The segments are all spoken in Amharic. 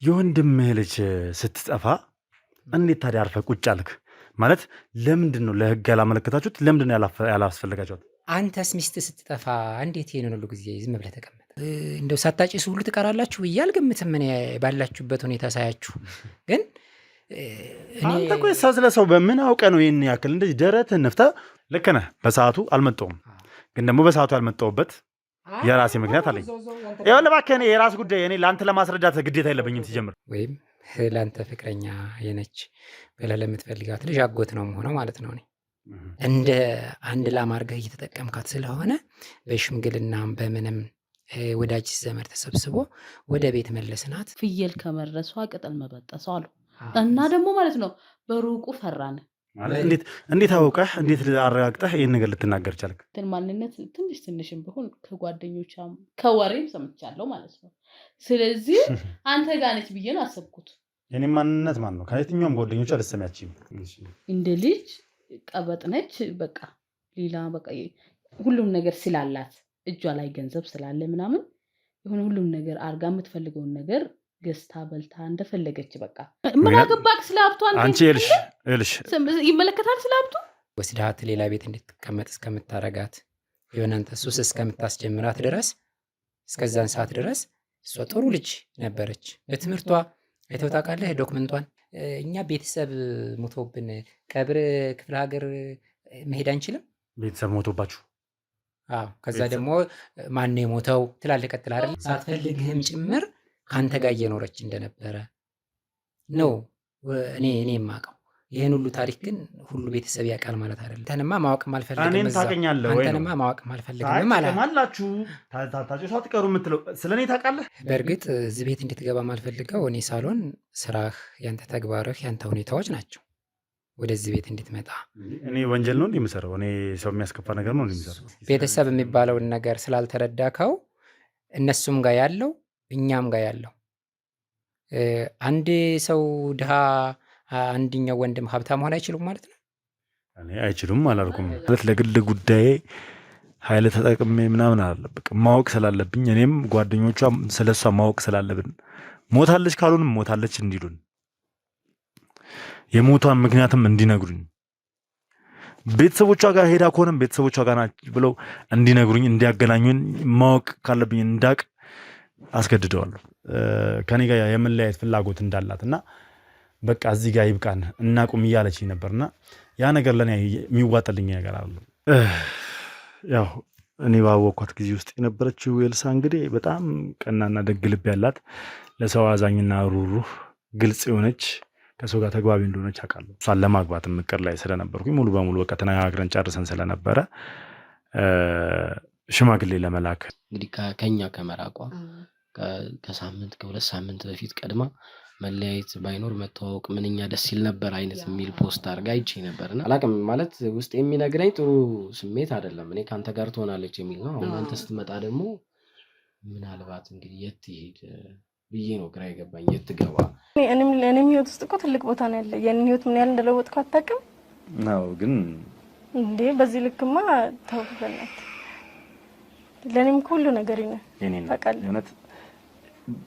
የወንድምህ ልጅ ስትጠፋ እንዴት ታዲያ አርፈህ ቁጭ አልክ? ማለት ለምንድነው ለህግ ያላመለከታችሁት? ለምንድነው ያላስፈልጋችሁት? አንተስ ሚስት ስትጠፋ እንዴት ይሄንን ሁሉ ጊዜ ዝም ብለህ ተቀመጥ? እንደው ሳታጭሱ ሁሉ ትቀራላችሁ ብዬ አልገምትም። እኔ ባላችሁበት ሁኔታ ሳያችሁ ግን አንተ እኮ ሰው ስለ ሰው በምን አውቀህ ነው ይሄን ያክል እንደዚህ ደረትህን ነፍተህ? ልክ ነህ፣ በሰዓቱ አልመጣሁም። ግን ደግሞ በሰዓቱ ያልመጣሁበት የራሴ ምክንያት አለኝ። ይኸውልህ እባክህ እኔ የራስ ጉዳይ እኔ ለአንተ ለማስረዳት ግዴታ የለብኝም ሲጀምር። ወይም ለአንተ ፍቅረኛ የነች ብለህ ለምትፈልጋት ልጅ አጎት ነው የምሆነው ማለት ነው። እኔ እንደ አንድ ላም አድርገህ እየተጠቀምካት ስለሆነ በሽምግልናም በምንም ወዳጅ ዘመድ ተሰብስቦ ወደ ቤት መለስናት። ፍየል ከመረሷ ቅጠል መበጠሰው አሉ እና ደግሞ ማለት ነው በሩቁ ፈራን። እንዴት አውቀህ እንዴት አረጋግጠህ ይህን ነገር ልትናገር ቻልክ? ማንነት ትንሽም ቢሆን ከጓደኞቿም ከወሬም ሰምቻለሁ ማለት ነው። ስለዚህ አንተ ጋር ነች ብዬ ነው አሰብኩት። የኔ ማንነት ማን ነው? ከየትኛውም ጓደኞቿ ልትሰሚያችም እንደ ልጅ ቀበጥ ነች። በቃ ሌላ በቃ ሁሉም ነገር ስላላት እጇ ላይ ገንዘብ ስላለ ምናምን የሆነ ሁሉም ነገር አርጋ የምትፈልገውን ነገር ገዝታ በልታ እንደፈለገች በቃ ምን አገባክ ስለሀብቷ? አንቺ እልሽ ይመለከታል ስለሀብቱ። ወስዳት ሌላ ቤት እንድትቀመጥ እስከምታረጋት የሆነ አንተ ሱስ እስከምታስጀምራት ድረስ እስከዛን ሰዓት ድረስ እሷ ጥሩ ልጅ ነበረች። በትምህርቷ አይተው ታውቃለህ ዶክመንቷን። እኛ ቤተሰብ ሞቶብን ቀብር ክፍለ ሀገር መሄድ አንችልም። ቤተሰብ ሞቶባችሁ? አዎ። ከዛ ደግሞ ማነው የሞተው ትላለህ። ቀጥል አይደል? ሳትፈልግህም ጭምር ከአንተ ጋር እየኖረች እንደነበረ ነው እኔ የማውቀው። ይህን ሁሉ ታሪክ ግን ሁሉ ቤተሰብ ያውቃል ማለት አይደለም። አንተንማ ማወቅም አልፈልግም። እኔን ታውቀኛለህ ወይ? አንተንማ ማወቅም አልፈልግም አላችሁ ታታችሁ ሳትቀሩ የምትለው ስለኔ ታውቃለህ። በእርግጥ እዚህ ቤት እንድትገባ ማልፈልገው እኔ ሳልሆን ስራህ፣ ያንተ ተግባርህ፣ ያንተ ሁኔታዎች ናቸው ወደዚህ ቤት እንድትመጣ። እኔ ወንጀል ነው እንደምሰራው? እኔ ሰው የሚያስከፋ ነገር ነው እንደምሰራው? ቤተሰብ የሚባለውን ነገር ስላልተረዳከው እነሱም ጋር ያለው እኛም ጋር ያለው አንድ ሰው ድሃ አንድኛው ወንድም ሀብታም መሆን አይችሉም ማለት ነው። እኔ አይችሉም አላልኩም ማለት ለግል ጉዳይ ኃይል ተጠቅሜ ምናምን አላለብቅ ማወቅ ስላለብኝ እኔም ጓደኞቿ ስለሷ ማወቅ ስላለብን ሞታለች ካሉንም ሞታለች እንዲሉን የሞቷን ምክንያትም እንዲነግሩኝ ቤተሰቦቿ ጋር ሄዳ ከሆነም ቤተሰቦቿ ጋር ናቸው ብለው እንዲነግሩኝ እንዲያገናኙን ማወቅ ካለብኝ እንዳቅ አስገድደዋለሁ። ከኔ ጋር የመለያየት ፍላጎት እንዳላት እና በቃ እዚህ ጋር ይብቃን እናቁም እያለችኝ ነበርና ያ ነገር ለኔ የሚዋጥልኝ ነገር አለ። ያው እኔ ባወቅኳት ጊዜ ውስጥ የነበረችው ኤልሳ እንግዲህ በጣም ቀናና ደግ ልብ ያላት ለሰው አዛኝና ሩሩህ ግልጽ የሆነች ከሰው ጋር ተግባቢ እንደሆነች አውቃለሁ። እሷን ለማግባት ምክር ላይ ስለነበርኩኝ ሙሉ በሙሉ በቃ ተነጋግረን ጨርሰን ስለነበረ ሽማግሌ ለመላክ እንግዲህ ከኛ ከመራቋ ከሳምንት ከሁለት ሳምንት በፊት ቀድማ መለያየት ባይኖር መተዋወቅ ምንኛ ደስ ይል ነበር አይነት የሚል ፖስት አድርጋ አይቼ ነበርና አላውቅም ማለት ውስጥ የሚነግረኝ ጥሩ ስሜት አይደለም። እኔ ካንተ ጋር ትሆናለች የሚል ነው። አሁን አንተ ስትመጣ ደግሞ ምናልባት እንግዲህ የት ይሄድ ብዬ ነው ግራ የገባኝ። የት ትገባ? እኔም ህይወት ውስጥ እኮ ትልቅ ቦታ ነው ያለ። የኔ ህይወት ምን ያህል እንደለወጥኩ አታውቅም ነው። ግን እንዴ በዚህ ልክማ ተው በእናትህ። ለኔም ሁሉ ነገር ይነ ታውቃለህ። እውነት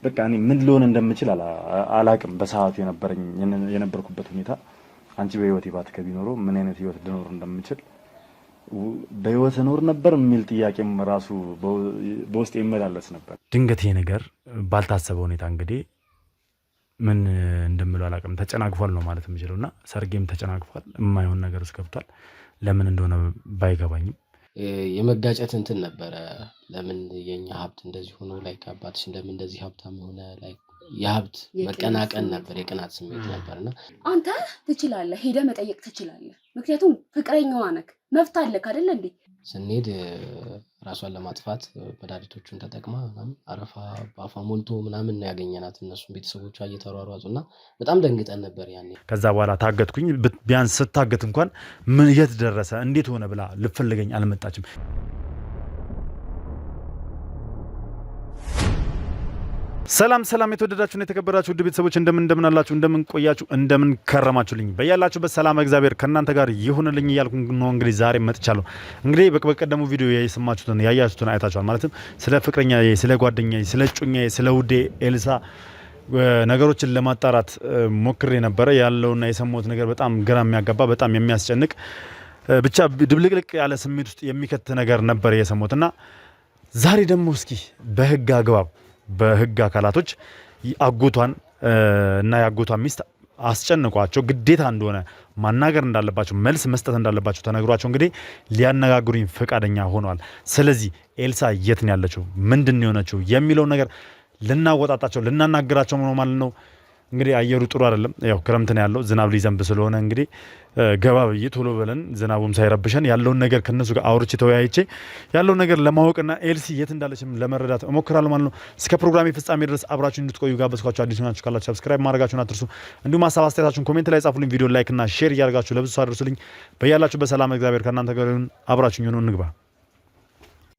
በቃ እኔ ምን ልሆን እንደምችል አላውቅም። በሰዓቱ የነበርኩበት ሁኔታ አንቺ በህይወት ባትከቢ ኖሮ ምን አይነት ህይወት ልኖር እንደምችል በህይወት ኖር ነበር የሚል ጥያቄም ራሱ በውስጥ ይመላለስ ነበር። ድንገት ይሄ ነገር ባልታሰበ ሁኔታ እንግዲህ ምን እንደምለው አላውቅም ተጨናግፏል ነው ማለት የምችለውና ሰርጌም ተጨናግፏል። የማይሆን ነገር ውስጥ ገብቷል። ለምን እንደሆነ ባይገባኝም የመጋጨት እንትን ነበረ። ለምን የኛ ሀብት እንደዚህ ሆኖ ላይ አባትሽ እንደምን እንደዚህ ሀብታም ሆነ ላይ የሀብት መቀናቀን ነበር፣ የቅናት ስሜት ነበርና አንተ ትችላለህ፣ ሄደህ መጠየቅ ትችላለህ። ምክንያቱም ፍቅረኛዋ ነክ መብት አለክ አይደል እንዴ? ስንሄድ ራሷን ለማጥፋት መድኃኒቶቹን ተጠቅማ ምናምን አረፋ በአፏ ሞልቶ ምናምን ነው ያገኘናት። እነሱም ቤተሰቦቿ እየተሯሯጡና በጣም ደንግጠን ነበር ያኔ። ከዛ በኋላ ታገትኩኝ። ቢያንስ ስታገት እንኳን ምን የት ደረሰ እንዴት ሆነ ብላ ልፈልገኝ አልመጣችም። ሰላም የተወደዳችሁና የተከበራችሁ ውድ ቤተሰቦች እንደምን አላችሁ? እንደምን ቆያችሁ? እንደምን ከረማችሁልኝ? በያላችሁበት ሰላም እግዚአብሔር ከእናንተ ጋር ይሁንልኝ እያልኩ ነው እንግዲህ ዛሬ መጥቻለሁ። እንግዲህ በቀደሙ ቪዲዮ የሰማችሁትን ያያችሁትን አይታችኋል። ማለትም ስለ ፍቅረኛዬ፣ ስለ ጓደኛዬ፣ ስለ ጩኛዬ፣ ስለ ውዴ ኤልሳ ነገሮችን ለማጣራት ሞክሬ ነበረ። ያለውና የሰማሁት ነገር በጣም ግራ የሚያጋባ በጣም የሚያስጨንቅ ብቻ ድብልቅልቅ ያለ ስሜት ውስጥ የሚከት ነገር ነበር የሰማሁት እና ዛሬ ደግሞ እስኪ በህግ አግባብ በህግ አካላቶች አጎቷን እና የአጎቷን ሚስት አስጨንቋቸው ግዴታ እንደሆነ ማናገር እንዳለባቸው መልስ መስጠት እንዳለባቸው ተነግሯቸው እንግዲህ ሊያነጋግሩኝ ፈቃደኛ ሆነዋል። ስለዚህ ኤልሳ የት ነው ያለችው፣ ምንድን ነው የሆነችው የሚለው ነገር ልናወጣጣቸው ልናናገራቸው ነው ማለት ነው። እንግዲህ አየሩ ጥሩ አይደለም። ያው ክረምት ነው ያለው፣ ዝናብ ሊዘንብ ስለሆነ እንግዲህ ገባ ብዬ ቶሎ ብለን ዝናቡም ሳይረብሸን ያለውን ነገር ከነሱ ጋር አውርቼ ተወያይቼ ያለውን ነገር ለማወቅና ኤልሲ የት እንዳለችም ለመረዳት እሞክራለሁ ማለት ነው። እስከ ፕሮግራሜ ፍጻሜ ድረስ አብራችሁን እንድትቆዩ ጋበዝኳችሁ። አዲስ ናችሁ ካላችሁ ሰብስክራይብ ማድረጋችሁን አትርሱ። እንዲሁም ሀሳብ አስተያየታችሁን ኮሜንት ላይ ጻፉልኝ። ቪዲዮ ላይክ እና ሼር እያደረጋችሁ ለብዙ ሰው አድርሱልኝ። በያላችሁ በሰላም እግዚአብሔር ከእናንተ ጋር ይሁን። አብራችሁን ሆኑ እንግባ።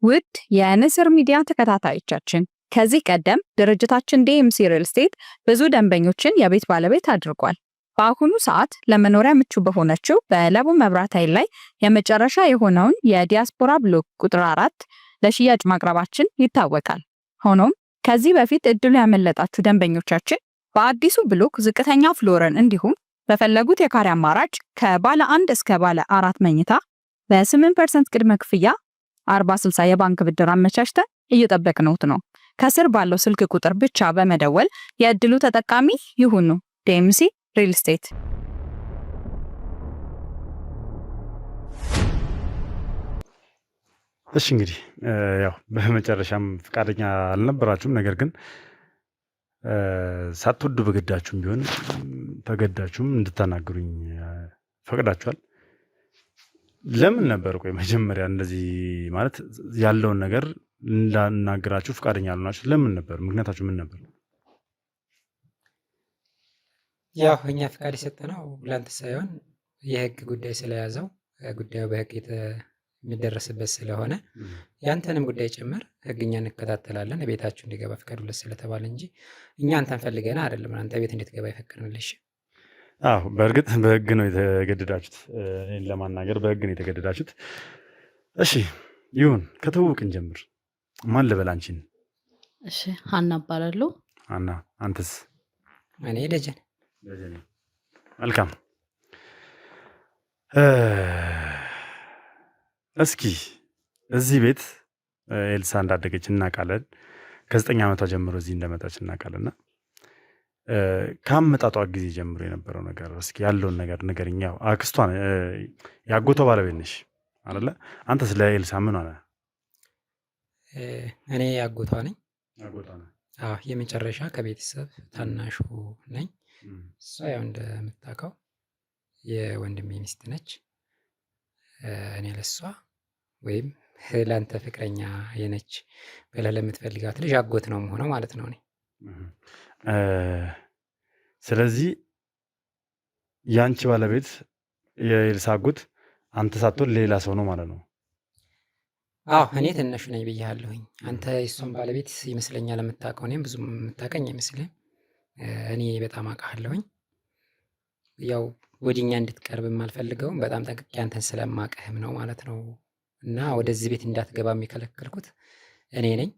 ውድ የንስር ሚዲያ ተከታታዮቻችን ከዚህ ቀደም ድርጅታችን ዲኤምሲ ሪል ስቴት ብዙ ደንበኞችን የቤት ባለቤት አድርጓል። በአሁኑ ሰዓት ለመኖሪያ ምቹ በሆነችው በለቡ መብራት ኃይል ላይ የመጨረሻ የሆነውን የዲያስፖራ ብሎክ ቁጥር 4 ለሽያጭ ማቅረባችን ይታወቃል። ሆኖም ከዚህ በፊት እድሉ ያመለጣችሁ ደንበኞቻችን በአዲሱ ብሎክ ዝቅተኛ ፍሎርን እንዲሁም በፈለጉት የካሬ አማራጭ ከባለ 1 እስከ ባለ 4 መኝታ በ8% ቅድመ ክፍያ 40/60 የባንክ ብድር አመቻችተን እየጠበቅነውት ነው። ከስር ባለው ስልክ ቁጥር ብቻ በመደወል የእድሉ ተጠቃሚ ይሁኑ። ዲኤምሲ ሪል ስቴት። እሺ እንግዲህ ያው በመጨረሻም ፈቃደኛ አልነበራችሁም። ነገር ግን ሳትወዱ በግዳችሁም ቢሆን ተገዳችሁም እንድታናግሩኝ ፈቅዳችኋል። ለምን ነበር ቆይ መጀመሪያ እንደዚህ ማለት ያለውን ነገር እንዳናገራችሁ ፈቃደኛ አልሆናችሁ? ለምን ነበር? ምክንያታችሁ ምን ነበር? ያው እኛ ፍቃድ የሰጠነው ላንተ ሳይሆን የህግ ጉዳይ ስለያዘው ጉዳዩ በህግ የሚደረስበት ስለሆነ ያንተንም ጉዳይ ጭምር ህግኛ እንከታተላለን። ቤታችሁ እንዲገባ ፍቀዱለት ስለተባለ እንጂ እኛ አንተን ፈልገን አይደለም። አንተ ቤት እንድትገባ ይፈቅድልሽ። አዎ በእርግጥ በህግ ነው የተገደዳችሁት። እኔን ለማናገር በህግ ነው የተገደዳችሁት። እሺ ይሁን፣ ከተዋወቅን ጀምር። ማን ልበል አንቺን? እሺ ሀና እባላለሁ። ሀና። አንተስ? እኔ ደጀን። ደጀን። መልካም። እስኪ እዚህ ቤት ኤልሳ እንዳደገች እናውቃለን። ከ9 ዓመቷ ጀምሮ እዚህ እንደመጣች እናውቃለንና ከአመጣጧ ጊዜ ጀምሮ የነበረው ነገር እስኪ ያለውን ነገር ንገሪኝ። ያው አክስቷ ያጎቷ ባለቤት ነሽ አይደለ? አንተ ስለ ኤልሳ ምን ሆነ? እኔ ያጎቷ ነኝ። ያጎቷ ነኝ። አዎ የመጨረሻ ከቤተሰብ ታናሹ ነኝ። እሷ ያው እንደምታውቀው የወንድሜ ሚስት ነች። እኔ ለሷ ወይም ለአንተ ፍቅረኛ የነች ብለህ ለምትፈልጋት ልጅ አጎት ነው የምሆነው ማለት ነው እኔ። ስለዚህ የአንቺ ባለቤት የኤልሳ አጎት አንተ ሳትሆን ሌላ ሰው ነው ማለት ነው? አዎ እኔ ትንሹ ነኝ ብያለሁኝ። አንተ የእሷን ባለቤት ይመስለኛል የምታውቀው። እኔም ብዙ የምታውቀኝ አይመስልም። እኔ በጣም አውቃለሁኝ። ያው ወዲኛ እንድትቀርብ የማልፈልገውም በጣም ጠንቅቄ አንተን ስለማውቅህም ነው ማለት ነው። እና ወደዚህ ቤት እንዳትገባ የሚከለከልኩት እኔ ነኝ።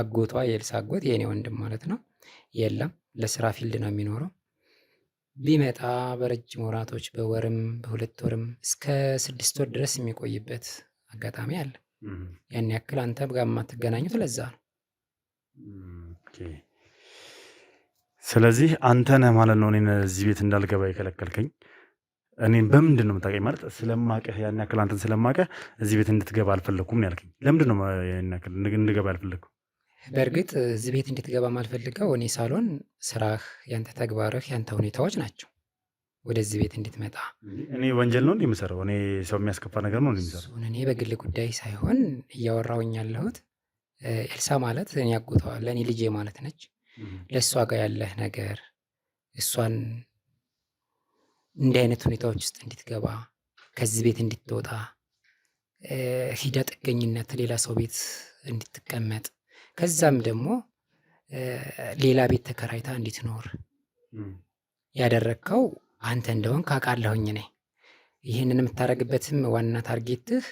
አጎቷ የኤልሳ አጎት የእኔ ወንድም ማለት ነው። የለም ለስራ ፊልድ ነው የሚኖረው። ቢመጣ በረጅም ወራቶች በወርም በ2 ወርም እስከ 6 ወር ድረስ የሚቆይበት አጋጣሚ አለ። ያን ያክል አንተ ጋር የማትገናኙት ለዛ ነው። ስለዚህ አንተ ነህ ማለት ነው እኔን እዚህ ቤት እንዳልገባ የከለከልከኝ። እኔን በምንድን ነው የምታውቀኝ? ማለት ስለማውቅህ ያን ያክል አንተን ስለማውቅህ እዚህ ቤት እንድትገባ አልፈለኩም ነው ያልከኝ። ለምንድን ነው ያን ያክል እንድገባ ያልፈለግኩ? በእርግጥ እዚህ ቤት እንድትገባ ማልፈልገው እኔ ሳልሆን ስራህ፣ ያንተ ተግባርህ፣ ያንተ ሁኔታዎች ናቸው ወደዚህ ቤት እንድትመጣ። እኔ ወንጀል ነው እንደምሰራው? እኔ ሰው የሚያስከፋ ነገር ነው እንደምሰራው? እኔ በግል ጉዳይ ሳይሆን እያወራሁኝ ያለሁት ኤልሳ ማለት እኔ አጎቷ ለእኔ ልጄ ማለት ነች። ለእሷ ጋር ያለህ ነገር እሷን እንዲህ አይነት ሁኔታዎች ውስጥ እንድትገባ ከዚህ ቤት እንድትወጣ ሂዳ ጥገኝነት ሌላ ሰው ቤት እንድትቀመጥ ከዛም ደግሞ ሌላ ቤት ተከራይታ እንድትኖር ያደረግከው አንተ እንደሆን ካውቃለሁኝ። እኔ ይህንን የምታደርግበትም ዋና ታርጌትህ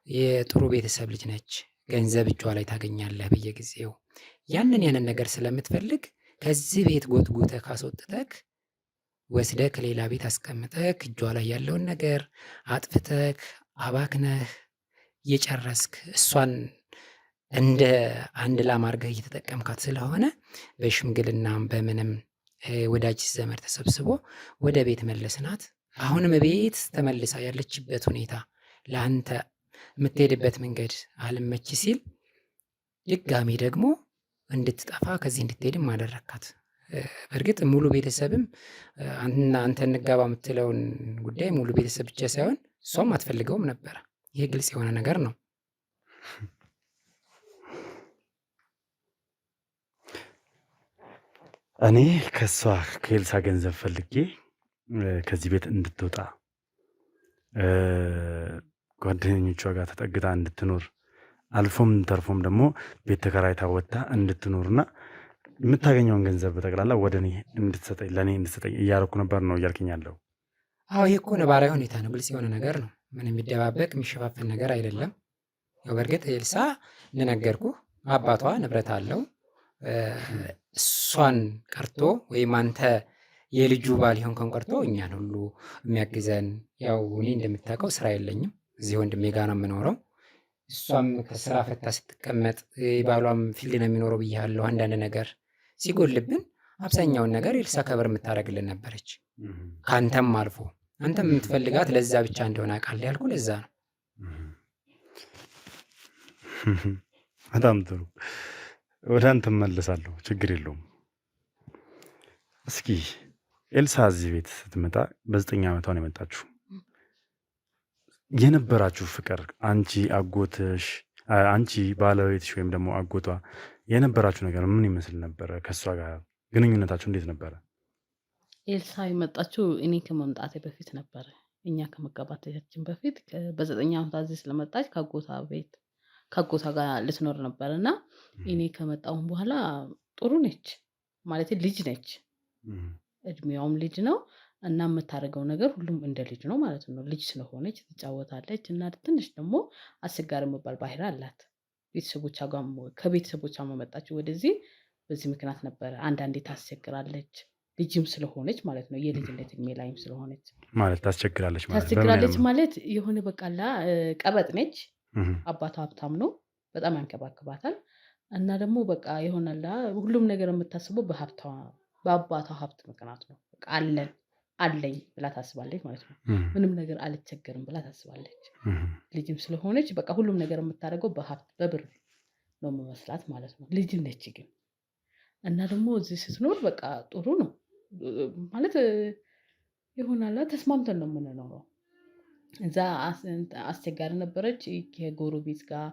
የጥሩ ቤተሰብ ልጅ ነች፣ ገንዘብ እጇ ላይ ታገኛለህ በየጊዜው ያንን ነገር ስለምትፈልግ ከዚህ ቤት ጎትጉተህ ካስወጥተህ ወስደህ ከሌላ ቤት አስቀምጠህ እጇ ላይ ያለውን ነገር አጥፍተህ አባክነህ የጨረስክ እሷን እንደ አንድ ላም አድርገህ እየተጠቀምካት ስለሆነ በሽምግልናም በምንም ወዳጅ ዘመድ ተሰብስቦ ወደ ቤት መለስናት። አሁንም ቤት ተመልሳ ያለችበት ሁኔታ ለአንተ የምትሄድበት መንገድ አልመች ሲል ድጋሚ ደግሞ እንድትጠፋ ከዚህ እንድትሄድም አደረካት። በእርግጥ ሙሉ ቤተሰብም አንተ እንጋባ የምትለውን ጉዳይ ሙሉ ቤተሰብ ብቻ ሳይሆን እሷም አትፈልገውም ነበረ። ይሄ ግልጽ የሆነ ነገር ነው። እኔ ከሷ ከኤልሳ ገንዘብ ፈልጌ ከዚህ ቤት እንድትወጣ ጓደኞቿ ጋር ተጠግታ እንድትኖር አልፎም ተርፎም ደግሞ ቤት ተከራይታ ወጥታ እንድትኖርና የምታገኘውን ገንዘብ በጠቅላላ ወደ እኔ እንድትሰጠኝ ለእኔ እንድትሰጠኝ እያደረኩ ነበር ነው እያልከኝ ያለው? አዎ ይህ እኮ ነባራዊ ሁኔታ ነው። ግልጽ የሆነ ነገር ነው። ምን የሚደባበቅ የሚሸፋፈን ነገር አይደለም። ያው በእርግጥ ኤልሳ እንደነገርኩ አባቷ ንብረት አለው። እሷን ቀርቶ ወይም አንተ የልጁ ባል ይሆን ቀርቶ እኛን ሁሉ የሚያግዘን ያው እኔ እንደምታውቀው ስራ የለኝም፣ እዚህ ወንድሜ ጋር ነው የምኖረው። እሷም ከስራ ፈታ ስትቀመጥ ባሏም ፊልድ ነው የሚኖረው ብያለሁ። አንዳንድ ነገር ሲጎልብን አብዛኛውን ነገር ኤልሳ ከበር የምታደርግልን ነበረች። ከአንተም አልፎ አንተም የምትፈልጋት ለዛ ብቻ እንደሆነ አውቃለሁ ያልኩ ለዛ ነው። በጣም ጥሩ፣ ወደ አንተ እመለሳለሁ፣ ችግር የለውም። እስኪ ኤልሳ እዚህ ቤት ስትመጣ በ9 ዓመቷ ነው የመጣችሁ። የነበራችሁ ፍቅር አንቺ አጎትሽ፣ አንቺ ባለቤትሽ ወይም ደግሞ አጎቷ የነበራችሁ ነገር ምን ይመስል ነበረ? ከእሷ ጋር ግንኙነታችሁ እንዴት ነበረ? ኤልሳ የመጣችው እኔ ከመምጣቴ በፊት ነበረ። እኛ ከመጋባታችን በፊት በ9 ዓመቷ እዚህ ስለመጣች ከአጎቷ ጋር ልትኖር ነበር እና እኔ ከመጣሁም በኋላ ጥሩ ነች ማለት ልጅ ነች፣ እድሜዋም ልጅ ነው እና የምታደርገው ነገር ሁሉም እንደ ልጅ ነው ማለት ነው። ልጅ ስለሆነች ትጫወታለች እና ትንሽ ደግሞ አስቸጋሪ የሚባል ባህሪ አላት። ከቤተሰቦቿ መመጣችው ወደዚህ በዚህ ምክንያት ነበረ። አንዳንዴ ታስቸግራለች፣ ልጅም ስለሆነች ማለት ነው። የልጅነት እድሜ ላይም ስለሆነች ማለት ታስቸግራለች ማለት የሆነ በቃላ ቀበጥ ነች። አባቷ ሀብታም ነው፣ በጣም ያንከባክባታል እና ደግሞ በቃ ይሆናላ ሁሉም ነገር የምታስበው በአባቷ ሀብት ምክንያት ነው። በቃ አለኝ ብላ ታስባለች ማለት ነው። ምንም ነገር አልቸገርም ብላ ታስባለች። ልጅም ስለሆነች በቃ ሁሉም ነገር የምታደርገው በሀብት በብር ነው የምመስላት ማለት ነው። ልጅ ነች ግን እና ደግሞ እዚህ ስትኖር በቃ ጥሩ ነው ማለት ይሆናላ ተስማምተን ነው የምንኖረው። እዛ አስቸጋሪ ነበረች። ከጎረቤት ጋር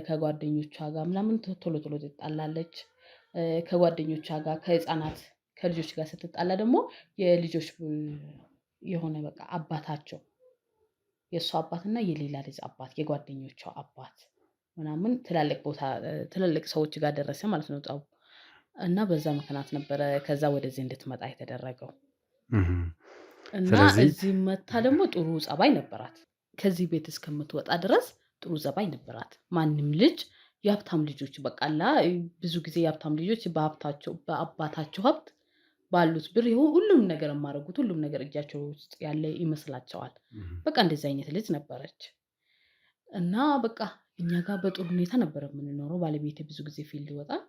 ከጓደኞቿ ጋር ምናምን ቶሎ ትጣላለች። ከጓደኞቿ ጋር ከልጆች ጋር ስትጣላ ደግሞ የልጆች የሆነ በቃ አባታቸው የእሷ አባትና የሌላ ልጅ አባት የጓደኞቿ አባት ምናምን ትላልቅ ሰዎች ጋር ደረሰ ማለት ነው ጸቡ እና በዛ ምክንያት ነበረ ከዛ ወደዚህ እንድትመጣ የተደረገው እና እዚህ መታ ደግሞ ጥሩ ጸባይ ነበራት። ከዚህ ቤት እስከምትወጣ ድረስ ጥሩ ጸባይ ነበራት። ማንም ልጅ የሀብታም ልጆች በቃላ ብዙ ጊዜ የሀብታም ልጆች በአባታቸው ሀብት ባሉት ብር ሁሉም ነገር የማደርጉት ሁሉም ነገር እጃቸው ውስጥ ያለ ይመስላቸዋል። በቃ እንደዚህ አይነት ልጅ ነበረች እና በቃ እኛ ጋር በጥሩ ሁኔታ ነበረ የምንኖረው። ባለቤቴ ብዙ ጊዜ ፊልድ ይወጣል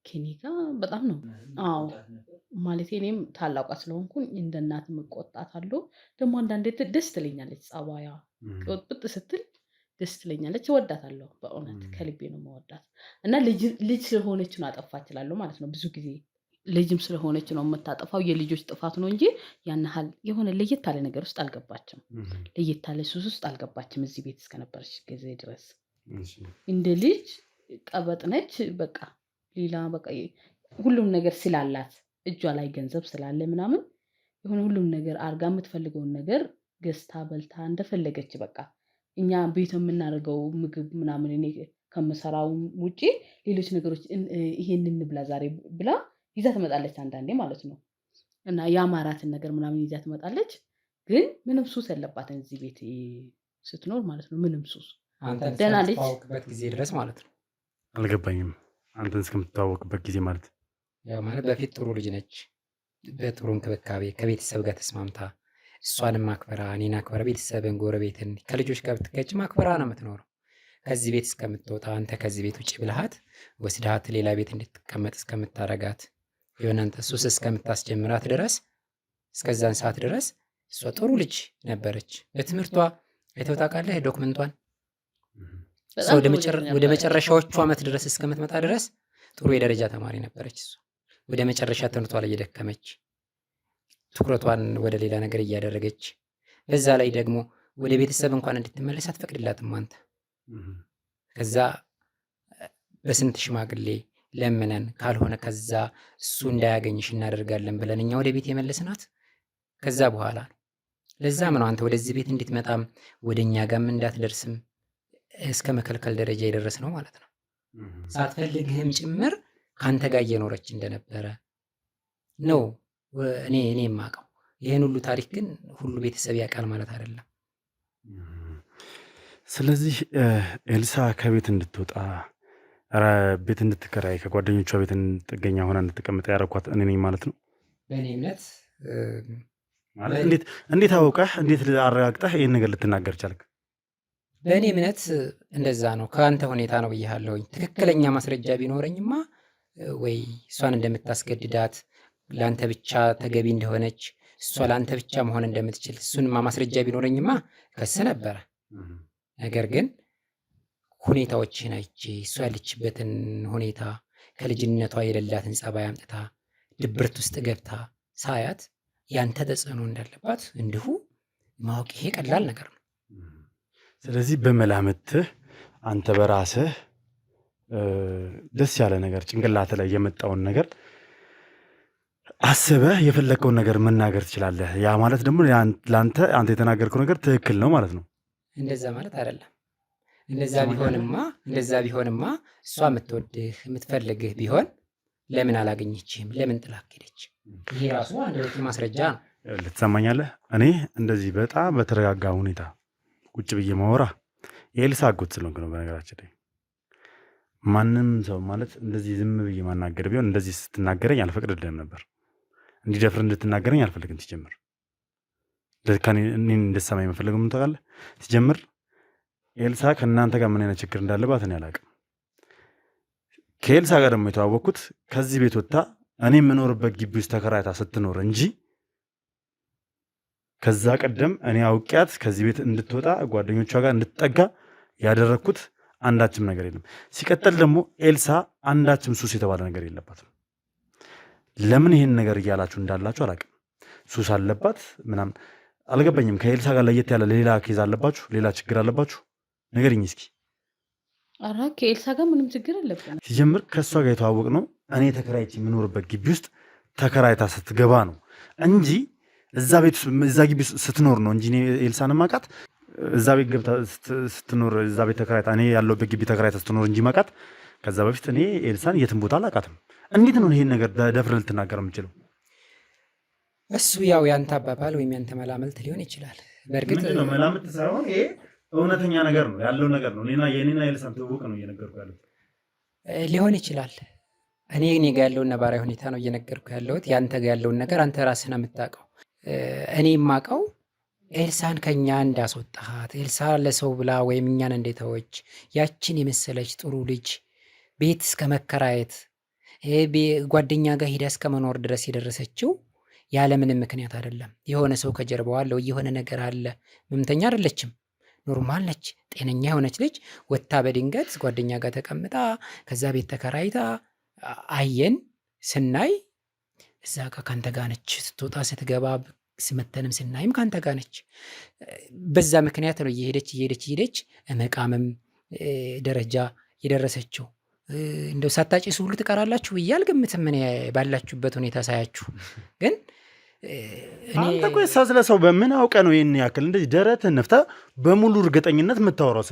ከኔ ጋር በጣም ነው። አዎ ማለት እኔም ታላቋ ስለሆንኩኝ እንደ እናት እቆጣታለሁ። ደግሞ አንዳንዴ ደስ ትለኛለች፣ ጸባያ ቅጥጥ ስትል ደስ ትለኛለች። እወዳታለሁ፣ በእውነት ከልቤ ነው የምወዳት እና ልጅ ስለሆነች ነው አጠፋች እላለሁ ማለት ነው። ብዙ ጊዜ ልጅም ስለሆነች ነው የምታጠፋው። የልጆች ጥፋት ነው እንጂ ያን ያህል የሆነ ለየት ያለ ነገር ውስጥ አልገባችም። ለየት ያለ ሱስ ውስጥ አልገባችም። እዚህ ቤት እስከነበረች ጊዜ ድረስ እንደ ልጅ ቀበጥ ነች። በቃ ሌላ በቃ ሁሉም ነገር ስላላት እጇ ላይ ገንዘብ ስላለ ምናምን የሆነ ሁሉም ነገር አርጋ የምትፈልገውን ነገር ገዝታ በልታ እንደፈለገች በቃ እኛ ቤት የምናደርገው ምግብ ምናምን እኔ ከምሰራው ውጪ ሌሎች ነገሮች ይሄንን እንብላ ዛሬ ብላ ይዛ ትመጣለች አንዳንዴ ማለት ነው። እና የአማራትን ነገር ምናምን ይዛ ትመጣለች። ግን ምንም ሱስ የለባትም እዚህ ቤት ስትኖር ማለት ነው። ምንም ሱስ አንተ ደህና ልጅ ጊዜ ድረስ ማለት ነው። አልገባኝም። አንተን እስከምትተዋወቅበት ጊዜ ማለት ያው ማለት በፊት ጥሩ ልጅ ነች፣ በጥሩ እንክብካቤ ከቤተሰብ ጋር ተስማምታ እሷንም አክበራ እኔን አክበራ ቤተሰብን ጎረቤትን ከልጆች ጋር ብትጋጭ አክበራ ነው የምትኖረው። ከዚህ ቤት እስከምትወጣ አንተ ከዚህ ቤት ውጭ ብልሃት ወስዳት ሌላ ቤት እንድትቀመጥ እስከምታረጋት የሆነ አንተ ሱስ እስከምታስጀምራት ድረስ እስከዛን ሰዓት ድረስ እሷ ጥሩ ልጅ ነበረች። በትምህርቷ አይተው ታውቃለህ ዶክመንቷን ወደ መጨረሻዎቹ ዓመት ድረስ እስከምትመጣ ድረስ ጥሩ የደረጃ ተማሪ ነበረች። እሷ ወደ መጨረሻ ትምህርቷ ላይ እየደከመች ትኩረቷን ወደ ሌላ ነገር እያደረገች በዛ ላይ ደግሞ ወደ ቤተሰብ እንኳን እንድትመለስ አትፈቅድላትም አንተ። ከዛ በስንት ሽማግሌ ለምነን ካልሆነ ከዛ እሱ እንዳያገኝሽ እናደርጋለን ብለን እኛ ወደ ቤት የመለስናት ከዛ በኋላ ነው። ለዛም ነው አንተ ወደዚህ ቤት እንድትመጣም ወደ እኛ ጋርም እንዳትደርስም እስከ መከልከል ደረጃ የደረስ ነው ማለት ነው። ሳትፈልግህም ጭምር ከአንተ ጋር እየኖረች እንደነበረ ነው እኔ የማውቀው። ይህን ሁሉ ታሪክ ግን ሁሉ ቤተሰብ ያውቃል ማለት አይደለም። ስለዚህ ኤልሳ ከቤት እንድትወጣ ቤት እንድትከራይ ከጓደኞቿ ቤት ጥገኛ ሆና እንድትቀምጥ ያረኳት እኔ ነኝ ማለት ነው። በእኔ እምነት ማለት እንዴት አውቀህ እንዴት አረጋግጠህ ይህን ነገር ልትናገር ቻልክ? በእኔ እምነት እንደዛ ነው። ከአንተ ሁኔታ ነው ብያለሁኝ። ትክክለኛ ማስረጃ ቢኖረኝማ ወይ እሷን እንደምታስገድዳት ለአንተ ብቻ ተገቢ እንደሆነች እሷ ለአንተ ብቻ መሆን እንደምትችል እሱንማ ማስረጃ ቢኖረኝማ ከስ ነበረ። ነገር ግን ሁኔታዎችን አይቼ እሷ ያለችበትን ሁኔታ ከልጅነቷ የሌላትን ጸባይ አምጥታ ድብርት ውስጥ ገብታ ሳያት ያንተ ተጽዕኖ እንዳለባት እንዲሁ ማወቅ ይሄ ቀላል ነገር ነው። ስለዚህ በመላምትህ አንተ በራስህ ደስ ያለ ነገር ጭንቅላት ላይ የመጣውን ነገር አስበህ የፈለግከውን ነገር መናገር ትችላለህ። ያ ማለት ደግሞ ለአንተ አንተ የተናገርከው ነገር ትክክል ነው ማለት ነው። እንደዛ ማለት አይደለም። እንደዛ ቢሆንማ እሷ የምትወድህ የምትፈልግህ ቢሆን ለምን አላገኘችህም? ለምን ጥላክ ሄደች? ይሄ ራሱ አንድ ማስረጃ ነው። ልትሰማኛለህ? እኔ እንደዚህ በጣም በተረጋጋ ሁኔታ ቁጭ ብዬ ማወራ የኤልሳ አጎት ስለሆንክ ነው። በነገራችን ላይ ማንም ሰው ማለት እንደዚህ ዝም ብዬ ማናገር ቢሆን እንደዚህ ስትናገረኝ አልፈቅድልህም ነበር። እንዲደፍር እንድትናገረኝ አልፈልግም። ሲጀምር እኔን እንድትሰማኝ የምፈልገው ምን ታውቃለህ? ሲጀምር ኤልሳ ከእናንተ ጋር ምን አይነት ችግር እንዳለባት እኔ አላውቅም። ከኤልሳ ጋር ደግሞ የተዋወቅኩት ከዚህ ቤት ወጥታ እኔ የምኖርበት ግቢ ውስጥ ተከራይታ ስትኖር እንጂ ከዛ ቀደም እኔ አውቂያት ከዚህ ቤት እንድትወጣ ጓደኞቿ ጋር እንድትጠጋ ያደረግኩት አንዳችም ነገር የለም። ሲቀጥል ደግሞ ኤልሳ አንዳችም ሱስ የተባለ ነገር የለባትም። ለምን ይህን ነገር እያላችሁ እንዳላችሁ አላውቅም። ሱስ አለባት ምናምን አልገባኝም። ከኤልሳ ጋር ለየት ያለ ሌላ ኬዝ አለባችሁ? ሌላ ችግር አለባችሁ? ንገሪኝ እስኪ። ኧረ ከኤልሳ ጋር ምንም ችግር አለብን። ሲጀምር ከእሷ ጋር የተዋወቅ ነው እኔ ተከራይቼ የምኖርበት ግቢ ውስጥ ተከራይታ ስትገባ ነው እንጂ እዛ ግቢ ስትኖር ነው እንጂ ኤልሳን ማቃት እዛ ቤት ገብታ ስትኖር እዛ ቤት ተከራይታ እኔ ያለሁበት ግቢ ተከራይታ ስትኖር እንጂ ማቃት ከዛ በፊት እኔ ኤልሳን የትም ቦታ አላቃትም። እንዴት ነው ይሄን ነገር ደፍረህ ልትናገር የምችለው? እሱ ያው ያንተ አባባል ወይም ያንተ መላምልት ሊሆን ይችላል። በእርግጥ ነው መላምልት ሳይሆን ይሄ እውነተኛ ነገር ነው፣ ያለው ነገር ነው። የኔና ኤልሳን ትውውቅ ነው እየነገርኩ ያለሁት። ሊሆን ይችላል። እኔ ጋር ያለውን ነባራዊ ሁኔታ ነው እየነገርኩ ያለሁት። ያንተ ጋር ያለውን ነገር አንተ ራስህ ነው የምታውቀው። እኔ የማውቀው ኤልሳን ከኛ እንዳስወጣሃት፣ ኤልሳ ለሰው ብላ ወይም እኛን እንደተወች ያችን የመሰለች ጥሩ ልጅ ቤት እስከ መከራየት ጓደኛ ጋር ሂዳ እስከ መኖር ድረስ የደረሰችው ያለምንም ምክንያት አይደለም። የሆነ ሰው ከጀርባው አለው፣ የሆነ ነገር አለ። ህመምተኛ አይደለችም፣ ኖርማል ነች፣ ጤነኛ የሆነች ልጅ ወታ በድንገት ጓደኛ ጋር ተቀምጣ ከዛ ቤት ተከራይታ አየን ስናይ እዛ ጋር ካንተ ጋር ነች። ስትወጣ ስትገባ ስመተንም ስናይም ካንተ ጋር ነች። በዛ ምክንያት ነው እየሄደች መቃመም ደረጃ የደረሰችው። እንደው ሳታጭሱ ሁሉ ትቀራላችሁ ብዬ አልገምትም። እኔ ባላችሁበት ሁኔታ ሳያችሁ ግን አንተ እኮ ስለ ሰው በምን አውቀ ነው ይህን ያክል እንደዚህ ደረትህን ነፍተህ በሙሉ እርግጠኝነት የምታወራው?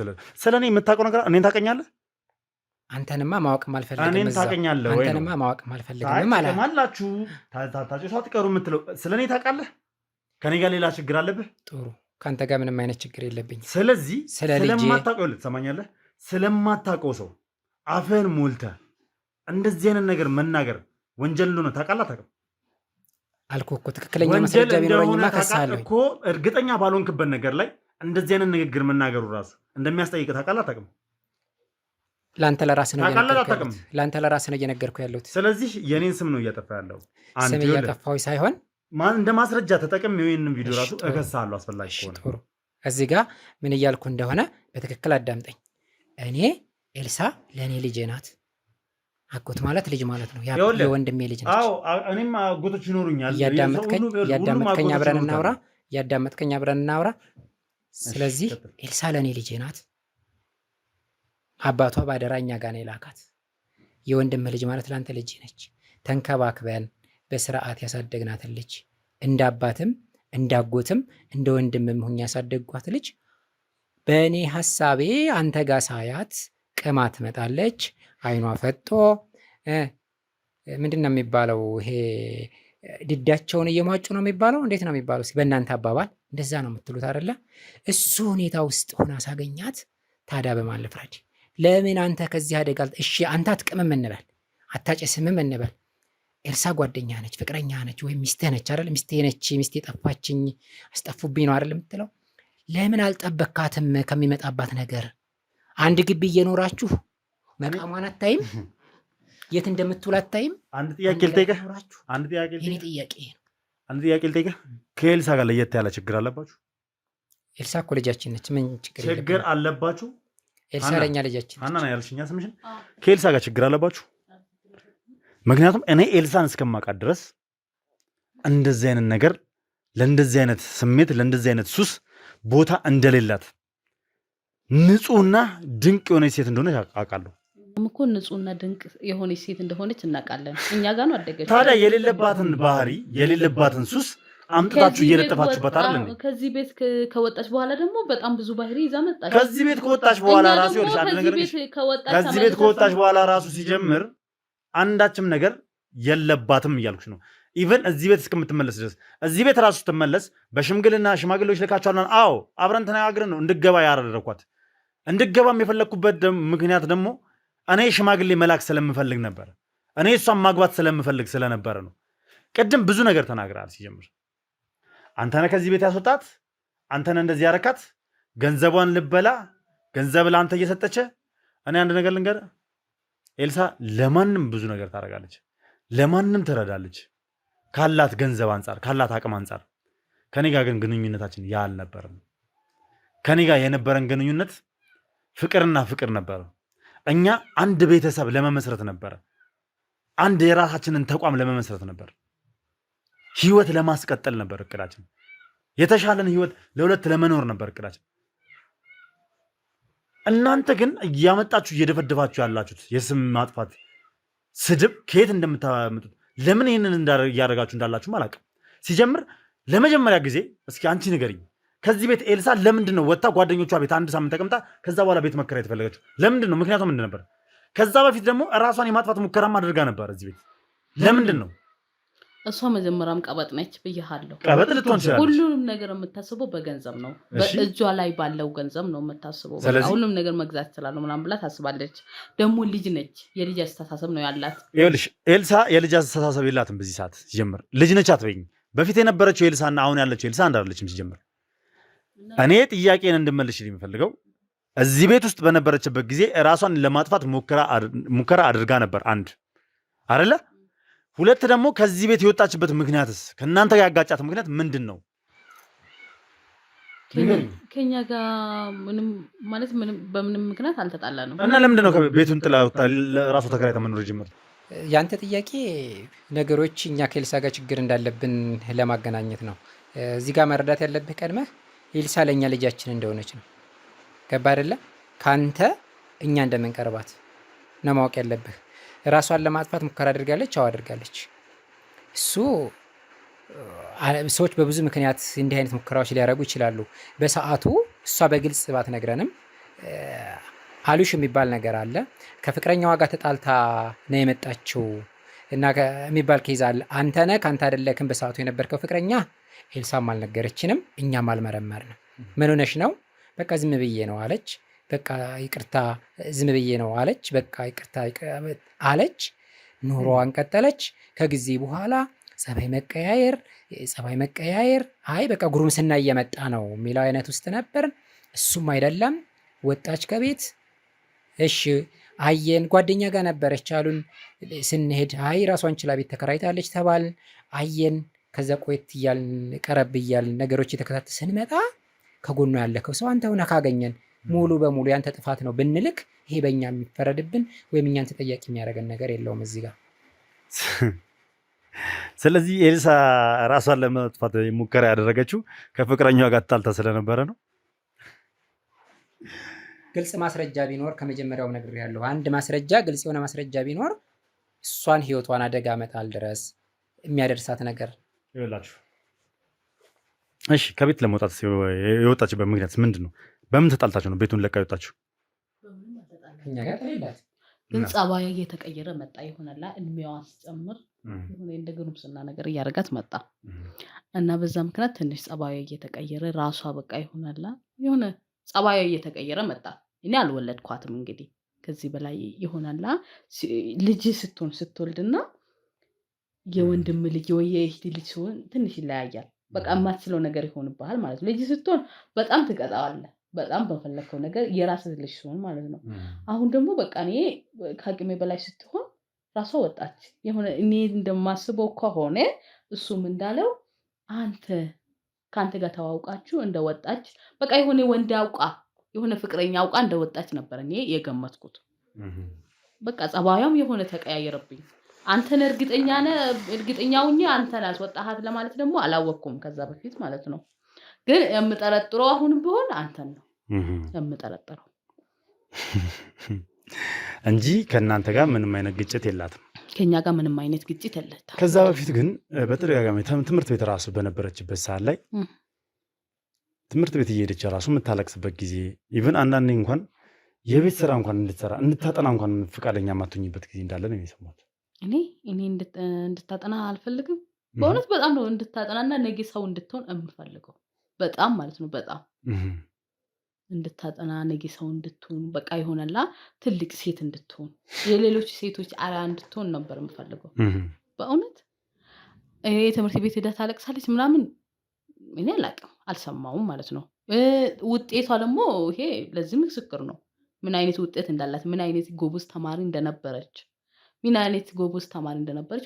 ስለ እኔ የምታውቀው ነገር እኔን ታውቀኛለህ? አንተንማ ማወቅም አልፈልግም። እኔን ታውቀኛለህ ወይ? አንተንማ ማወቅም አልፈልግም ማለት አላችሁ። ታታችሁ ሳትቀሩ የምትለው ስለ እኔ ታውቃለህ? ከኔ ጋር ሌላ ችግር አለብህ? ጥሩ፣ ከአንተ ጋር ምንም አይነት ችግር የለብኝ። ስለዚህ ስለማታውቀው ትሰማኛለህ? ስለማታውቀው ሰው አፍህን ሞልተህ እንደዚህ አይነት ነገር መናገር ወንጀል እንደሆነ ታውቃለህ አታውቅም? አልኩህ እኮ ትክክለኛ ማስረጃ ቢኖረኝማ ከሳለሁ እኮ እርግጠኛ ባልሆንክበት ነገር ላይ እንደዚህ አይነት ንግግር መናገሩ ራሱ እንደሚያስጠይቅ ታውቃለህ አታውቅም? ለአንተ ለራስህ ነው እየነገርኩ ያለሁት። ስለዚህ የኔን ስም ነው እያጠፋ ያለው። ስም እያጠፋሁ ሳይሆን እንደ ማስረጃ ተጠቅም ይሄንን ቪዲዮ ራሱ እከሳለሁ አስፈላጊ ከሆነ። ጥሩ እዚህ ጋር ምን እያልኩ እንደሆነ በትክክል አዳምጠኝ። እኔ ኤልሳ ለእኔ ልጄ ናት። አጎት ማለት ልጅ ማለት ነው። የወንድሜ ልጅ ነች። እኔም አጎቶች ይኖሩኛል። እያዳመጥከኝ አብረን እናውራ። ስለዚህ ኤልሳ ለእኔ ልጄ ናት። አባቷ ባደራ እኛ ጋር ነው የላካት። የወንድም ልጅ ማለት ለአንተ ልጅ ነች። ተንከባክበን በስርዓት ያሳደግናትን ልጅ እንደ አባትም እንዳጎትም እንደ ወንድምም ሁኝ ያሳደግኳት ልጅ በእኔ ሐሳቤ አንተ ጋር ሳያት ቅማ ትመጣለች። አይኗ ፈጦ ምንድን ነው የሚባለው? ይሄ ድዳቸውን እየሟጩ ነው የሚባለው። እንዴት ነው የሚባለው? በእናንተ አባባል እንደዛ ነው የምትሉት አይደለ? እሱ ሁኔታ ውስጥ ሆና ሳገኛት ታዲያ በማን ልፍረድ? ለምን አንተ ከዚህ አደጋ እሺ፣ አንተ አትቅምም እንበል፣ አታጨስምም እንበል። ኤልሳ ጓደኛ ነች፣ ፍቅረኛ ነች፣ ወይም ሚስትህ ነች አይደል? ሚስቴ ነች፣ ሚስቴ ጠፋችኝ፣ አስጠፉብኝ ነው አይደል የምትለው? ለምን አልጠበካትም ከሚመጣባት ነገር? አንድ ግቢ እየኖራችሁ መቃሟን አታይም? የት እንደምትውል አታይም? አንድ ጥያቄ ልጠይቅህ። ከኤልሳ ጋር ለየት ያለ ችግር አለባችሁ? ኤልሳ እኮ ልጃችን ነች። ምን ችግር አለባችሁ? ኤልሳ ለኛ ልጃችን ነች። አናና ያልሽኛ ስምሽን። ከኤልሳ ጋር ችግር አለባችሁ? ምክንያቱም እኔ ኤልሳን እስከማውቃት ድረስ እንደዚህ አይነት ነገር ለእንደዚህ አይነት ስሜት ለእንደዚህ አይነት ሱስ ቦታ እንደሌላት ንጹህና ድንቅ የሆነች ሴት እንደሆነች አውቃለሁ። እኮ ንጹህና ድንቅ የሆነች ሴት እንደሆነች እናውቃለን። እኛ ጋር ነው አደገች። ታዲያ የሌለባትን ባህሪ የሌለባትን ሱስ አምጥታችሁ እየለጠፋችሁበት አይደል እንዴ? ከዚህ ቤት ከወጣች በኋላ ደግሞ በጣም ብዙ ባህሪ ይዛ መጣች። ከዚህ ቤት ከወጣች በኋላ ራሱ ከዚህ ቤት ከወጣች በኋላ ራሱ ሲጀምር አንዳችም ነገር የለባትም እያልኩሽ ነው። ኢቨን እዚህ ቤት እስከምትመለስ ድረስ እዚህ ቤት ራሱ ስትመለስ በሽምግልና ሽማግሌዎች ልካቸዋለን። አዎ አብረን ተነጋግረን ነው እንድገባ ያደረኳት። እንድገባም የፈለግኩበት ምክንያት ደግሞ እኔ ሽማግሌ መላክ ስለምፈልግ ነበር። እኔ እሷን ማግባት ስለምፈልግ ስለነበረ ነው። ቅድም ብዙ ነገር ተናግራል። ሲጀምር አንተነ ከዚህ ቤት ያስወጣት፣ አንተነ እንደዚህ ያረካት፣ ገንዘቧን ልበላ፣ ገንዘብ ለአንተ እየሰጠች። እኔ አንድ ነገር ልንገርህ፣ ኤልሳ ለማንም ብዙ ነገር ታደርጋለች፣ ለማንም ትረዳለች፣ ካላት ገንዘብ አንጻር፣ ካላት አቅም አንጻር። ከኔ ጋር ግን ግንኙነታችን ያ አልነበረም። ከኔ ጋር የነበረን ግንኙነት ፍቅርና ፍቅር ነበረ። እኛ አንድ ቤተሰብ ለመመስረት ነበረ። አንድ የራሳችንን ተቋም ለመመስረት ነበር። ህይወት ለማስቀጠል ነበር እቅዳችን። የተሻለን ህይወት ለሁለት ለመኖር ነበር እቅዳችን። እናንተ ግን እያመጣችሁ እየደፈደፋችሁ ያላችሁት የስም ማጥፋት ስድብ ከየት እንደምታመጡት ለምን ይህንን እያደረጋችሁ እንዳላችሁ አላውቅም። ሲጀምር ለመጀመሪያ ጊዜ እስኪ አንቺ ንገሪኝ፣ ከዚህ ቤት ኤልሳ ለምንድን ነው ወጥታ ጓደኞቿ ቤት አንድ ሳምንት ተቀምጣ ከዛ በኋላ ቤት መከራየት የተፈለገችው? ለምንድን ነው? ምክንያቱም ምንድን ነበር? ከዛ በፊት ደግሞ ራሷን የማጥፋት ሙከራም አድርጋ ነበር እዚህ ቤት። ለምንድን ነው? እሷ መጀመሪያም ቀበጥ ነች ብያለሁ። ቀበጥ ልትሆን ትችላለች። ሁሉንም ነገር የምታስበው በገንዘብ ነው። በእጇ ላይ ባለው ገንዘብ ነው የምታስበው። ሁሉም ነገር መግዛት ትችላለሁ ምናምን ብላ ታስባለች። ደግሞ ልጅ ነች፣ የልጅ አስተሳሰብ ነው ያላት። ይኸውልሽ ኤልሳ የልጅ አስተሳሰብ የላትም በዚህ ሰዓት። ሲጀምር ልጅ ነች አትበይኝ። በፊት የነበረችው ኤልሳና አሁን ያለችው ኤልሳ አንድ አይደለችም። ሲጀምር እኔ ጥያቄን እንድመልሽልኝ የምፈልገው እዚህ ቤት ውስጥ በነበረችበት ጊዜ ራሷን ለማጥፋት ሙከራ አድርጋ ነበር። አንድ አይደለ? ሁለት ደግሞ ከዚህ ቤት የወጣችበት ምክንያትስ ከእናንተ ጋር ያጋጫት ምክንያት ምንድን ነው? ከኛ ጋር ምንም ማለት በምንም ምክንያት አልተጣላንም። እና ለምንድን ነው ቤቱን ጥላ ራሷ ተከራይታ መኖር ጀመር? ያንተ ጥያቄ ነገሮች እኛ ከኤልሳ ጋር ችግር እንዳለብን ለማገናኘት ነው። እዚህ ጋር መረዳት ያለብህ ቀድመህ ኤልሳ ለእኛ ልጃችን እንደሆነች ነው። ገባ አይደለ? ከአንተ እኛ እንደምንቀርባት ነው ማወቅ ያለብህ። ራሷን ለማጥፋት ሙከራ አድርጋለች። አዎ አድርጋለች። እሱ ሰዎች በብዙ ምክንያት እንዲህ አይነት ሙከራዎች ሊያደርጉ ይችላሉ። በሰዓቱ እሷ በግልጽ ባትነግረንም አሉሽ የሚባል ነገር አለ። ከፍቅረኛዋ ጋር ተጣልታ ነው የመጣችው እና የሚባል ኬዝ አለ። አንተ ነህ ከአንተ አይደለክም በሰዓቱ የነበርከው ፍቅረኛ። ኤልሳም አልነገረችንም፣ እኛም አልመረመርንም። ምን ሆነሽ ነው? በቃ ዝም ብዬ ነው አለች። በቃ ይቅርታ ዝም ብዬ ነው አለች። በቃ ይቅርታ አለች። ኑሮዋን ቀጠለች። ከጊዜ በኋላ ጸባይ መቀያየር አይ በቃ ጉርምስና እየመጣ ነው የሚለው አይነት ውስጥ ነበር። እሱም አይደለም ወጣች ከቤት። እሺ አየን፣ ጓደኛ ጋር ነበረች አሉን። ስንሄድ አይ ራሷን ችላ ቤት ተከራይታለች ተባልን። አየን። ከዛ ቆየት እያልን ቀረብ እያልን ነገሮች የተከታተል ስንመጣ ከጎኗ ያለከው ሰው አንተ ሆነህ ካገኘን ሙሉ በሙሉ ያንተ ጥፋት ነው ብንልክ ይሄ በእኛ የሚፈረድብን ወይም እኛን ተጠያቂ የሚያደርገን ነገር የለውም እዚህ ጋር። ስለዚህ ኤልሳ ራሷን ለማጥፋት ሙከራ ያደረገችው ከፍቅረኛዋ ጋር ተጣልታ ስለነበረ ነው። ግልጽ ማስረጃ ቢኖር ከመጀመሪያውም ነግሬያለሁ። አንድ ማስረጃ ግልጽ የሆነ ማስረጃ ቢኖር እሷን ህይወቷን አደጋ መጣል ድረስ የሚያደርሳት ነገር ይኸውላችሁ። እሺ ከቤት ለመውጣት የወጣችበት ምክንያት ምንድን ነው? በምን ተጣልታችሁ ነው ቤቱን ለቃ የወጣችሁ? እኛ ጋር ተሌላት ግን ጸባያ እየተቀየረ መጣ ይሆናላ። እድሜዋን ሲጨምር የሆነ እንደ ጉርምስና ነገር እያደረጋት መጣ እና በዛ ምክንያት ትንሽ ጸባያ እየተቀየረ ራሷ በቃ ይሆናላ የሆነ ጸባያ እየተቀየረ መጣ። እኔ አልወለድኳትም እንግዲህ ከዚህ በላይ ይሆናላ። ልጅ ስትወልድና የወንድም ልጅ ወይ የእህት ልጅ ሲሆን ትንሽ ይለያያል። በቃ የማትችለው ነገር ይሆንብሃል ማለት ነው። ልጅ ስትሆን በጣም ትቀጣዋለህ፣ በጣም በፈለግከው ነገር የራስህ ልጅ ሲሆን ማለት ነው። አሁን ደግሞ በቃ እኔ ከአቅሜ በላይ ስትሆን ራሷ ወጣች። የሆነ እኔ እንደማስበው ከሆነ እሱም እንዳለው አንተ ከአንተ ጋር ተዋውቃችሁ እንደወጣች በቃ የሆነ ወንድ አውቃ የሆነ ፍቅረኛ አውቃ እንደወጣች ነበር እኔ የገመትኩት። በቃ ጸባያም የሆነ ተቀያየረብኝ። አንተን እርግጠኛ ሁኜ አንተን አስወጣሃት ለማለት ደግሞ አላወቅኩም ከዛ በፊት ማለት ነው። ግን የምጠረጥረው አሁንም ቢሆን አንተን ነው የምጠረጥረው እንጂ ከእናንተ ጋር ምንም አይነት ግጭት የላትም። ከኛ ጋር ምንም አይነት ግጭት የለትም። ከዛ በፊት ግን በተደጋጋሚ ትምህርት ቤት ራሱ በነበረችበት ሰዓት ላይ ትምህርት ቤት እየሄደች ራሱ የምታለቅስበት ጊዜ ኢቭን አንዳንዴ እንኳን የቤት ስራ እንኳን እንድታጠና እንኳን ፈቃደኛ የማትሆኝበት ጊዜ እንዳለ ነው የሰማሁት። እኔ እንድታጠና አልፈልግም። በእውነት በጣም ነው እንድታጠናና ነገ ሰው እንድትሆን የምፈልገው በጣም ማለት ነው። በጣም እንድታጠና ነገ ሰው እንድትሆን በቃ ይሆናላ ትልቅ ሴት እንድትሆን የሌሎች ሴቶች አርአያ እንድትሆን ነበር የምፈልገው በእውነት። ትምህርት ቤት ሄዳ ታለቅሳለች ምናምን እኔ አላውቅም፣ አልሰማውም ማለት ነው። ውጤቷ ደግሞ ይሄ ለዚህ ምስክር ነው። ምን አይነት ውጤት እንዳላት፣ ምን አይነት ጎበዝ ተማሪ እንደነበረች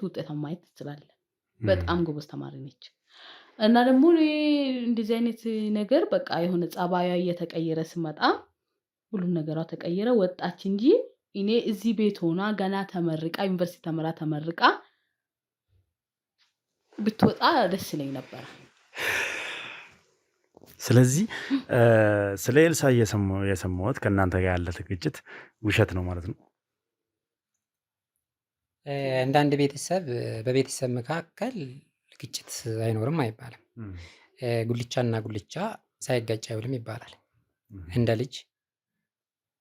ውጤቷን ማየት ትችላለህ። በጣም ጎበዝ ተማሪ ነች። እና ደግሞ እንደዚህ አይነት ነገር በቃ የሆነ ጸባያ እየተቀየረ ስመጣ ሁሉም ነገሯ ተቀየረ፣ ወጣች እንጂ እኔ እዚህ ቤት ሆና ገና ተመርቃ ዩኒቨርሲቲ ተመርቃ ብትወጣ ደስ ይለኝ ነበር። ስለዚህ ስለ ኤልሳ የሰማሁት ከእናንተ ጋር ያለ ግጭት ውሸት ነው ማለት ነው። እንዳንድ ቤተሰብ በቤተሰብ መካከል ግጭት አይኖርም አይባልም። ጉልቻና ጉልቻ ሳይጋጭ አይውልም ይባላል። እንደ ልጅ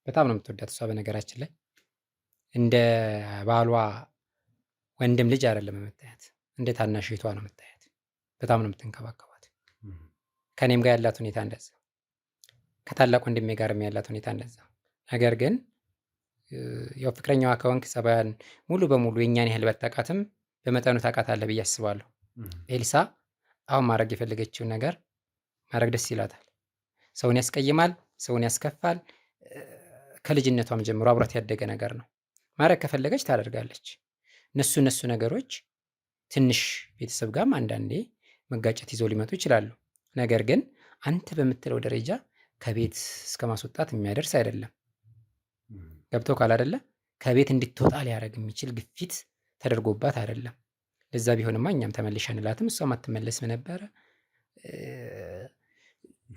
በጣም ነው የምትወዳት እሷ። በነገራችን ላይ እንደ ባሏ ወንድም ልጅ አይደለም የምታያት፣ እንደ ታናሽ እህቷ ነው የምታያት። በጣም ነው የምትንከባከባት። ከኔም ጋር ያላት ሁኔታ እንደዛ፣ ከታላቅ ወንድሜ ጋርም ያላት ሁኔታ እንደዛ። ነገር ግን ያው ፍቅረኛዋ ከወንክ ጸባያን ሙሉ በሙሉ የኛን ያህል በታውቃትም በመጠኑ ታውቃታለህ ብዬ አስባለሁ። ኤልሳ አሁን ማድረግ የፈለገችውን ነገር ማድረግ ደስ ይላታል። ሰውን ያስቀይማል፣ ሰውን ያስከፋል። ከልጅነቷም ጀምሮ አብሯት ያደገ ነገር ነው። ማድረግ ከፈለገች ታደርጋለች። እነሱ ነገሮች ትንሽ ቤተሰብ ጋርም አንዳንዴ መጋጨት ይዘው ሊመጡ ይችላሉ። ነገር ግን አንተ በምትለው ደረጃ ከቤት እስከ ማስወጣት የሚያደርስ አይደለም። ገብተው ካላደለ ከቤት እንድትወጣ ሊያደርግ የሚችል ግፊት ተደርጎባት አይደለም። ለዛ ቢሆንማ እኛም ተመልሸንላትም እሷም አትመለስም ነበረ።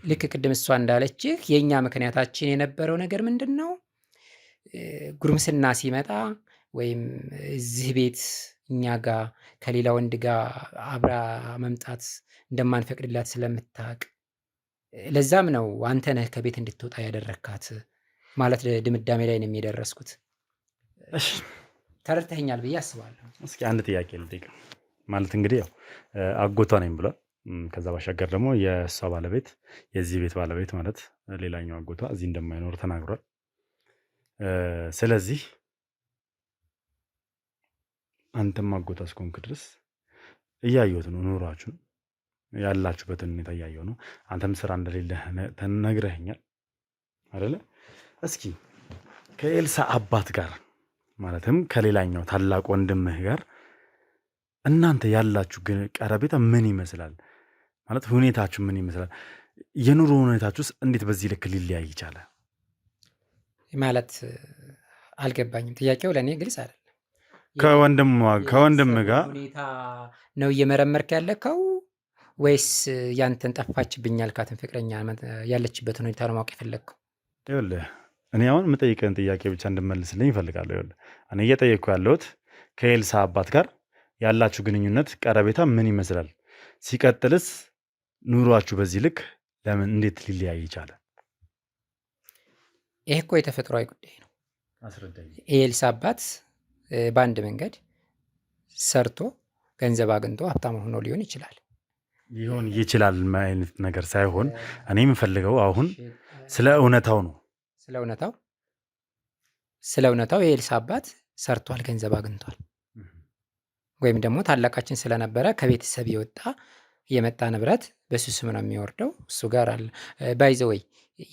ልክ ቅድም እሷ እንዳለችህ የእኛ ምክንያታችን የነበረው ነገር ምንድን ነው? ጉርምስና ሲመጣ ወይም እዚህ ቤት እኛ ጋር ከሌላ ወንድ ጋር አብራ መምጣት እንደማንፈቅድላት ስለምታውቅ ለዛም ነው አንተ ነህ ከቤት እንድትወጣ ያደረካት ማለት ድምዳሜ ላይ ነው የደረስኩት። እሺ ተረድተኸኛል ብዬ አስባለሁ። እስኪ አንድ ጥያቄ ልጠይቅ። ማለት እንግዲህ ያው አጎቷ ነኝ ብሏል። ከዛ ባሻገር ደግሞ የእሷ ባለቤት የዚህ ቤት ባለቤት ማለት ሌላኛው አጎቷ እዚህ እንደማይኖር ተናግሯል። ስለዚህ አንተም አጎቷ እስከሆንክ ድረስ እያየሁት ነው ኑሯችሁን ያላችሁበትን ሁኔታ እያየሁ ነው። አንተም ስራ እንደሌለህ ነግረኸኛል አይደለ? እስኪ ከኤልሳ አባት ጋር ማለትም ከሌላኛው ታላቅ ወንድምህ ጋር እናንተ ያላችሁ ግን ቀረቤታ ምን ይመስላል? ማለት ሁኔታችሁ ምን ይመስላል? የኑሮ ሁኔታችሁስ እንዴት በዚህ ልክ ሊለያይ ይቻለ? ማለት አልገባኝም። ጥያቄው ለእኔ ግልጽ አይደለም። ከወንድም ጋር ሁኔታ ነው እየመረመርክ ያለከው ወይስ ያንተን ጠፋችብኝ ያልካትን ፍቅረኛ ያለችበትን ሁኔታ ነው ማወቅ የፈለግከው? ይኸውልህ እኔ አሁን የምጠይቅህን ጥያቄ ብቻ እንድመልስልኝ ይፈልጋለሁ። ይኸውልህ እኔ እየጠየቅኩ ያለሁት ከኤልሳ አባት ጋር ያላችሁ ግንኙነት ቀረቤታ ምን ይመስላል? ሲቀጥልስ ኑሯችሁ በዚህ ልክ ለምን እንዴት ሊለያይ ይቻለ? ይህ እኮ የተፈጥሯዊ ጉዳይ ነው። አስረዳኝ። የኤልሳ አባት በአንድ መንገድ ሰርቶ ገንዘብ አግኝቶ ሀብታም ሆኖ ሊሆን ይችላል። ሊሆን ይችላል አይነት ነገር ሳይሆን እኔ የምፈልገው አሁን ስለ እውነታው ነው። ስለ እውነታው የኤልሳ አባት ሰርቷል፣ ገንዘብ አግኝቷል። ወይም ደግሞ ታላቃችን ስለነበረ ከቤተሰብ የመጣ ንብረት በሱ ስም ነው የሚወርደው። እሱ ጋር አለ ባይዘወይ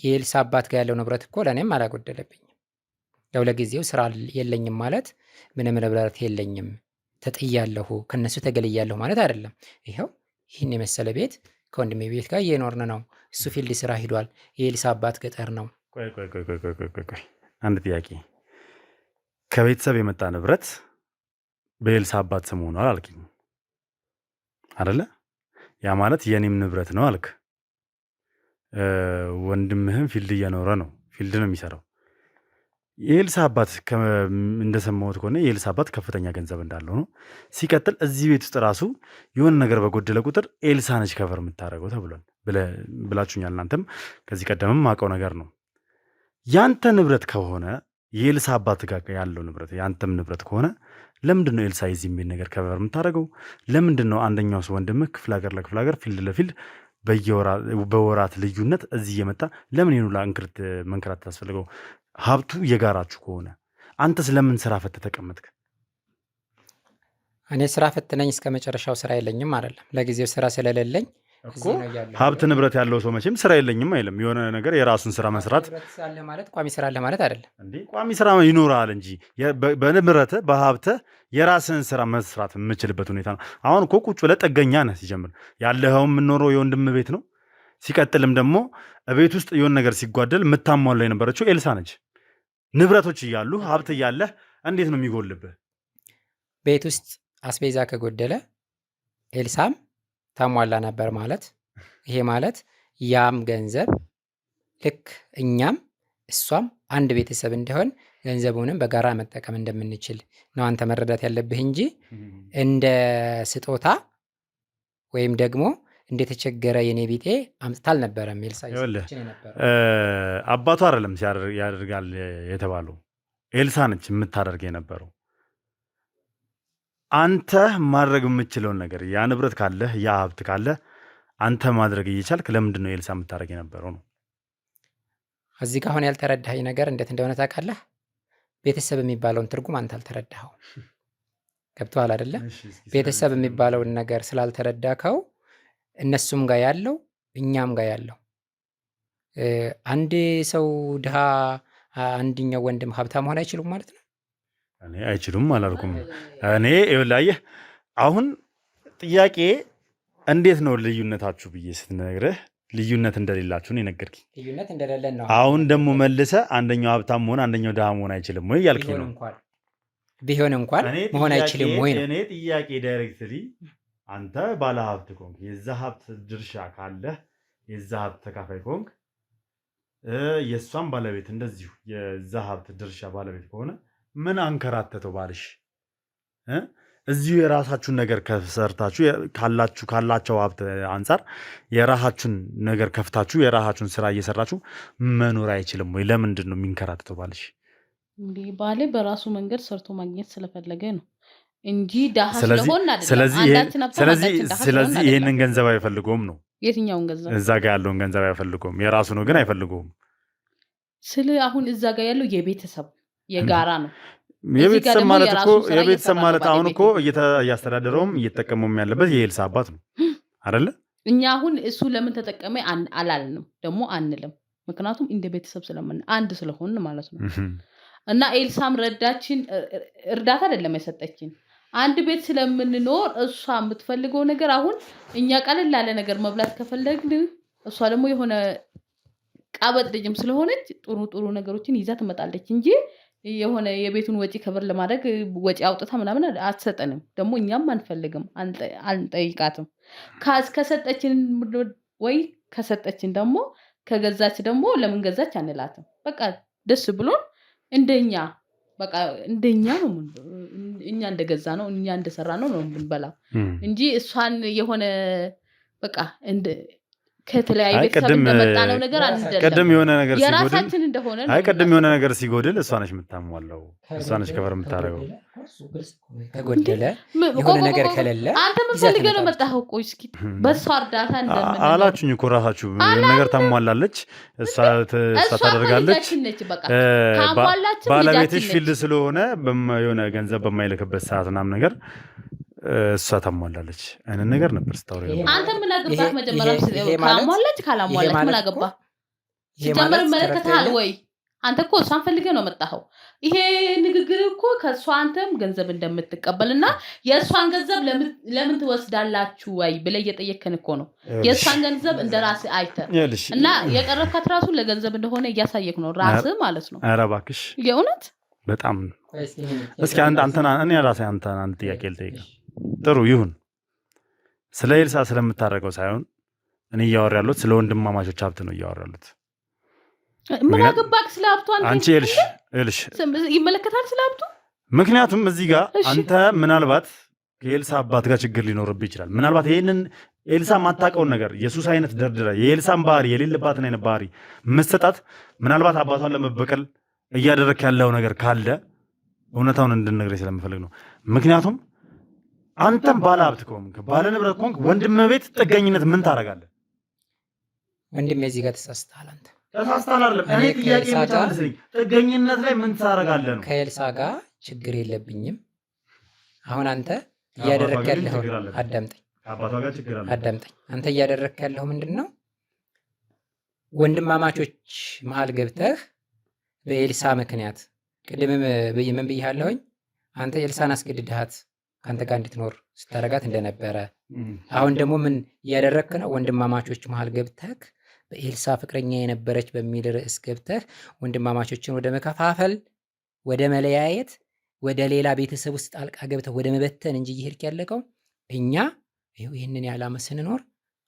የኤልሳ አባት ጋር ያለው ንብረት እኮ ለእኔም አላጎደለብኝም። ያው ለጊዜው ስራ የለኝም ማለት ምንም ንብረት የለኝም ተጥያለሁ ከነሱ ተገልያለሁ ማለት አይደለም። ይኸው ይህን የመሰለ ቤት ከወንድሜ ቤት ጋር እየኖርን ነው። እሱ ፊልድ ስራ ሂዷል። የኤልሳ አባት ገጠር ነው። ቆይ አንድ ጥያቄ። ከቤተሰብ የመጣ ንብረት በኤልሳ አባት ስም ሆኗል አልክኝ አይደለ? ያ ማለት የኔም ንብረት ነው አልክ። ወንድምህም ፊልድ እየኖረ ነው፣ ፊልድ ነው የሚሰራው። የኤልሳ አባት እንደሰማሁት ከሆነ የኤልሳ አባት ከፍተኛ ገንዘብ እንዳለው ነው። ሲቀጥል እዚህ ቤት ውስጥ ራሱ የሆነ ነገር በጎደለ ቁጥር ኤልሳ ነች ከቨር የምታደርገው ተብሏል ብላችሁኛል። እናንተም ከዚህ ቀደምም ማውቀው ነገር ነው። ያንተ ንብረት ከሆነ የኤልሳ አባት ጋር ያለው ንብረት ያንተም ንብረት ከሆነ ለምንድን ነው ኤልሳ የዚህ የሚል ነገር ከቨር የምታደርገው? ለምንድን ነው አንደኛው ሰው ወንድምህ ክፍለ ሀገር ለክፍለ ሀገር ፊልድ ለፊልድ በወራት ልዩነት እዚህ እየመጣ ለምን ይኑላ እንክርት መንከራት ታስፈልገው? ሀብቱ የጋራችሁ ከሆነ አንተስ ለምን ስራ ፈት ተቀመጥክ? እኔ ስራ ፈት ነኝ፣ እስከ መጨረሻው ስራ የለኝም አይደለም። ለጊዜው ስራ ስለሌለኝ እኮ ሀብት ንብረት ያለው ሰው መቼም ስራ የለኝም አይልም። የሆነ ነገር የራሱን ስራ መስራት አለ ማለት ቋሚ ስራ አለ ማለት አይደለም። እንዴ ቋሚ ስራ ይኖራል እንጂ በንብረትህ በሀብትህ የራስህን ስራ መስራት የምችልበት ሁኔታ ነው። አሁን እኮ ቁጭ ብለህ ጥገኛ ነህ። ሲጀምር ያለኸው የምኖረው የወንድም ቤት ነው። ሲቀጥልም ደግሞ ቤት ውስጥ የሆነ ነገር ሲጓደል የምታሟላ የነበረችው ኤልሳ ነች። ንብረቶች እያሉ ሀብት እያለህ እንዴት ነው የሚጎልብህ? ቤት ውስጥ አስቤዛ ከጎደለ ኤልሳም ታሟላ ነበር ማለት። ይሄ ማለት ያም ገንዘብ ልክ እኛም እሷም አንድ ቤተሰብ እንዲሆን ገንዘቡንም በጋራ መጠቀም እንደምንችል ነው አንተ መረዳት ያለብህ እንጂ እንደ ስጦታ ወይም ደግሞ እንደተቸገረ የኔ ቢጤ አምጥታ አልነበረም። አባቱ አይደለም ያደርጋል የተባለው ኤልሳ ነች የምታደርግ የነበረው። አንተ ማድረግ የምችለውን ነገር ያ ንብረት ካለህ ያ ሀብት ካለህ አንተ ማድረግ እየቻልክ ለምንድን ነው ኤልሳ የምታደርግ የነበረው ነው? እዚህ ጋር አሁን ያልተረዳኸኝ ነገር እንዴት እንደሆነ ታውቃለህ? ቤተሰብ የሚባለውን ትርጉም አንተ አልተረዳኸው። ገብቶሃል አይደለ? ቤተሰብ የሚባለውን ነገር ስላልተረዳከው እነሱም ጋር ያለው እኛም ጋር ያለው አንድ ሰው ድሃ አንድኛው ወንድም ሀብታም መሆን አይችሉም ማለት ነው? እኔ አይችሉም አላልኩም። እኔ ይኸውልህ አሁን ጥያቄ እንዴት ነው ልዩነታችሁ ብዬ ስትነግርህ ልዩነት እንደሌላችሁ ነው የነገርኩኝ። ልዩነት እንደሌለን ነው። አሁን ደግሞ መልሰህ አንደኛው ሀብታም መሆን አንደኛው ድሃ መሆን አይችልም ወይ ያልከኝ ነው። ቢሆን እንኳን መሆን አይችልም ወይ ነው እኔ ጥያቄ ዳይሬክትሊ። አንተ ባለ ሀብት ኮንክ የዛ ሀብት ድርሻ ካለህ የዛ ሀብት ተካፋይ ኮንክ የእሷም ባለቤት እንደዚሁ የዛ ሀብት ድርሻ ባለቤት ከሆነ ምን አንከራተተው ባልሽ? እዚሁ የራሳችሁን ነገር ከሰርታችሁ ካላቸው ሀብት አንጻር የራሳችሁን ነገር ከፍታችሁ የራሳችሁን ስራ እየሰራችሁ መኖር አይችልም ወይ? ለምንድን ነው የሚንከራተተው ባልሽ? እንግዲህ ባሌ በራሱ መንገድ ሰርቶ ማግኘት ስለፈለገ ነው። እንጂ ዳሃ ስለሆነ አይደለም። ስለዚህ ይሄንን ገንዘብ አይፈልጉም ነው። የትኛውን ገንዘብ? እዛ ጋር ያለውን ገንዘብ አይፈልጉም። የራሱ ነው ግን አይፈልጉም። አሁን እዛ ጋር ያለው የቤተሰብ የጋራ ነው። የቤተሰብ ማለት እኮ የቤተሰብ ማለት አሁን እኮ እያስተዳደረውም እየተጠቀመውም ያለበት የኤልሳ አባት ነው አይደለ? እኛ አሁን እሱ ለምን ተጠቀመ አላልንም ደግሞ አንልም። ምክንያቱም እንደ ቤተሰብ ስለምን አንድ ስለሆን ማለት ነው። እና ኤልሳም ረዳችን እርዳታ አይደለም የሰጠችን አንድ ቤት ስለምንኖር እሷ የምትፈልገው ነገር አሁን እኛ ቀለል ያለ ነገር መብላት ከፈለግን እሷ ደግሞ የሆነ ቃበጥ ልጅም ስለሆነች ጥሩ ነገሮችን ይዛ ትመጣለች እንጂ የሆነ የቤቱን ወጪ ከበር ለማድረግ ወጪ አውጥታ ምናምን አትሰጠንም። ደግሞ እኛም አንፈልግም አንጠይቃትም። ከሰጠችን ወይ ከሰጠችን ደግሞ ከገዛች ደግሞ ለምን ገዛች አንላትም። በቃ ደስ ብሎን እንደኛ በቃ እንደኛ ነው እኛ እንደገዛ ነው እኛ እንደሰራ ነው የምንበላ እንጂ እሷን የሆነ በቃ ከተለያየ ቤተሰብ እንደመጣ ነው ነገር አንደለም። ቀደም የሆነ ነገር ሲጎድል የራሳችን እንደሆነ ነው። ቀደም የሆነ ነገር ሲጎድል እሷ ነች የምታሟላው፣ እሷ ነች ከበር የምታደርገው። ከጎደለ የሆነ ነገር ከሌለ አንተ ምን ፈልገህ ነው መጣኸው? ቆይ እስኪ በሷ እርዳታ እንደምን አላችሁኝ እኮ ራሳችሁ የሆነ ነገር ታሟላለች፣ እሷ ታደርጋለች። ባለቤትሽ ፊልድ ስለሆነ የሆነ ገንዘብ በማይልክበት ሰዓት ምናምን ነገር እሷ ታሟላለች አይነት ነገር ነበር ስታወሪ ነበር። አንተ ምን አገባህ? መጀመሪያ ካሟላች ካላሟላች ምን አገባህ? ሲጀመር ይመለከታል ወይ? አንተ እኮ እሷን ፈልገህ ነው መጣኸው። ይሄ ንግግር እኮ ከእሷ አንተም ገንዘብ እንደምትቀበልና የእሷን ገንዘብ ለምን ትወስዳላችሁ ወይ ብለህ እየጠየቅከን እኮ ነው። የእሷን ገንዘብ እንደ ራስህ አይተህ እና የቀረብካት ራሱ ለገንዘብ እንደሆነ እያሳየክ ነው ራስህ ማለት ነው። ኧረ እባክሽ የእውነት በጣም እስኪ እኔ ራሴ አንድ ጥያቄ ልጠይቅህ። ጥሩ ይሁን። ስለ ኤልሳ ስለምታደርገው ሳይሆን እኔ እያወራ ያለሁት ስለ ወንድማማቾች ሀብት ነው እያወራ ያለሁት። ምን አገባክ ስለ ሀብቱ? አንቺ ኤልሽ ይመለከታል ስለ ሀብቱ። ምክንያቱም እዚህ ጋር አንተ ምናልባት ከኤልሳ አባት ጋር ችግር ሊኖርብህ ይችላል። ምናልባት ይሄንን ኤልሳ የማታውቀውን ነገር የሱስ አይነት ደርድራ የኤልሳን ባህሪ የሌለባትን አይነት ባህሪ መሰጣት ምናልባት አባቷን ለመበቀል እያደረክ ያለው ነገር ካለ እውነታውን እንድንነግርህ ስለምፈልግ ነው። ምክንያቱም አንተም ባለ ሀብት ከሆንክ ባለ ንብረት ከሆንክ ወንድም ቤት ጥገኝነት ምን ታደርጋለህ? ወንድም እዚህ ጋር ተሳስተሃል። አንተ ተሳስተሃል አይደለም። እኔ ጥያቄ የምታነሳኝ ጥገኝነት ላይ ምን ታደርጋለህ ነው። ከኤልሳ ጋር ችግር የለብኝም። አሁን አንተ እያደረክ ያለው አዳምጠኝ፣ አባቷ ጋር ችግር አለ። አዳምጠኝ። አንተ እያደረክ ያለው ምንድነው? ወንድማማቾች መሀል ገብተህ በኤልሳ ምክንያት ቅድም ምን ብያለሁኝ? አንተ ኤልሳን አስገድድሃት ከአንተ ጋር እንድትኖር ስታረጋት እንደነበረ አሁን ደግሞ ምን እያደረክ ነው? ወንድማማቾች መሀል ገብተህ በኤልሳ ፍቅረኛ የነበረች በሚል ርዕስ ገብተህ ወንድማማቾችን ወደ መከፋፈል፣ ወደ መለያየት፣ ወደ ሌላ ቤተሰብ ውስጥ ጣልቃ ገብተህ ወደ መበተን እንጂ እየሄድክ ያለከው እኛ ይህንን ያህል ዓመት ስንኖር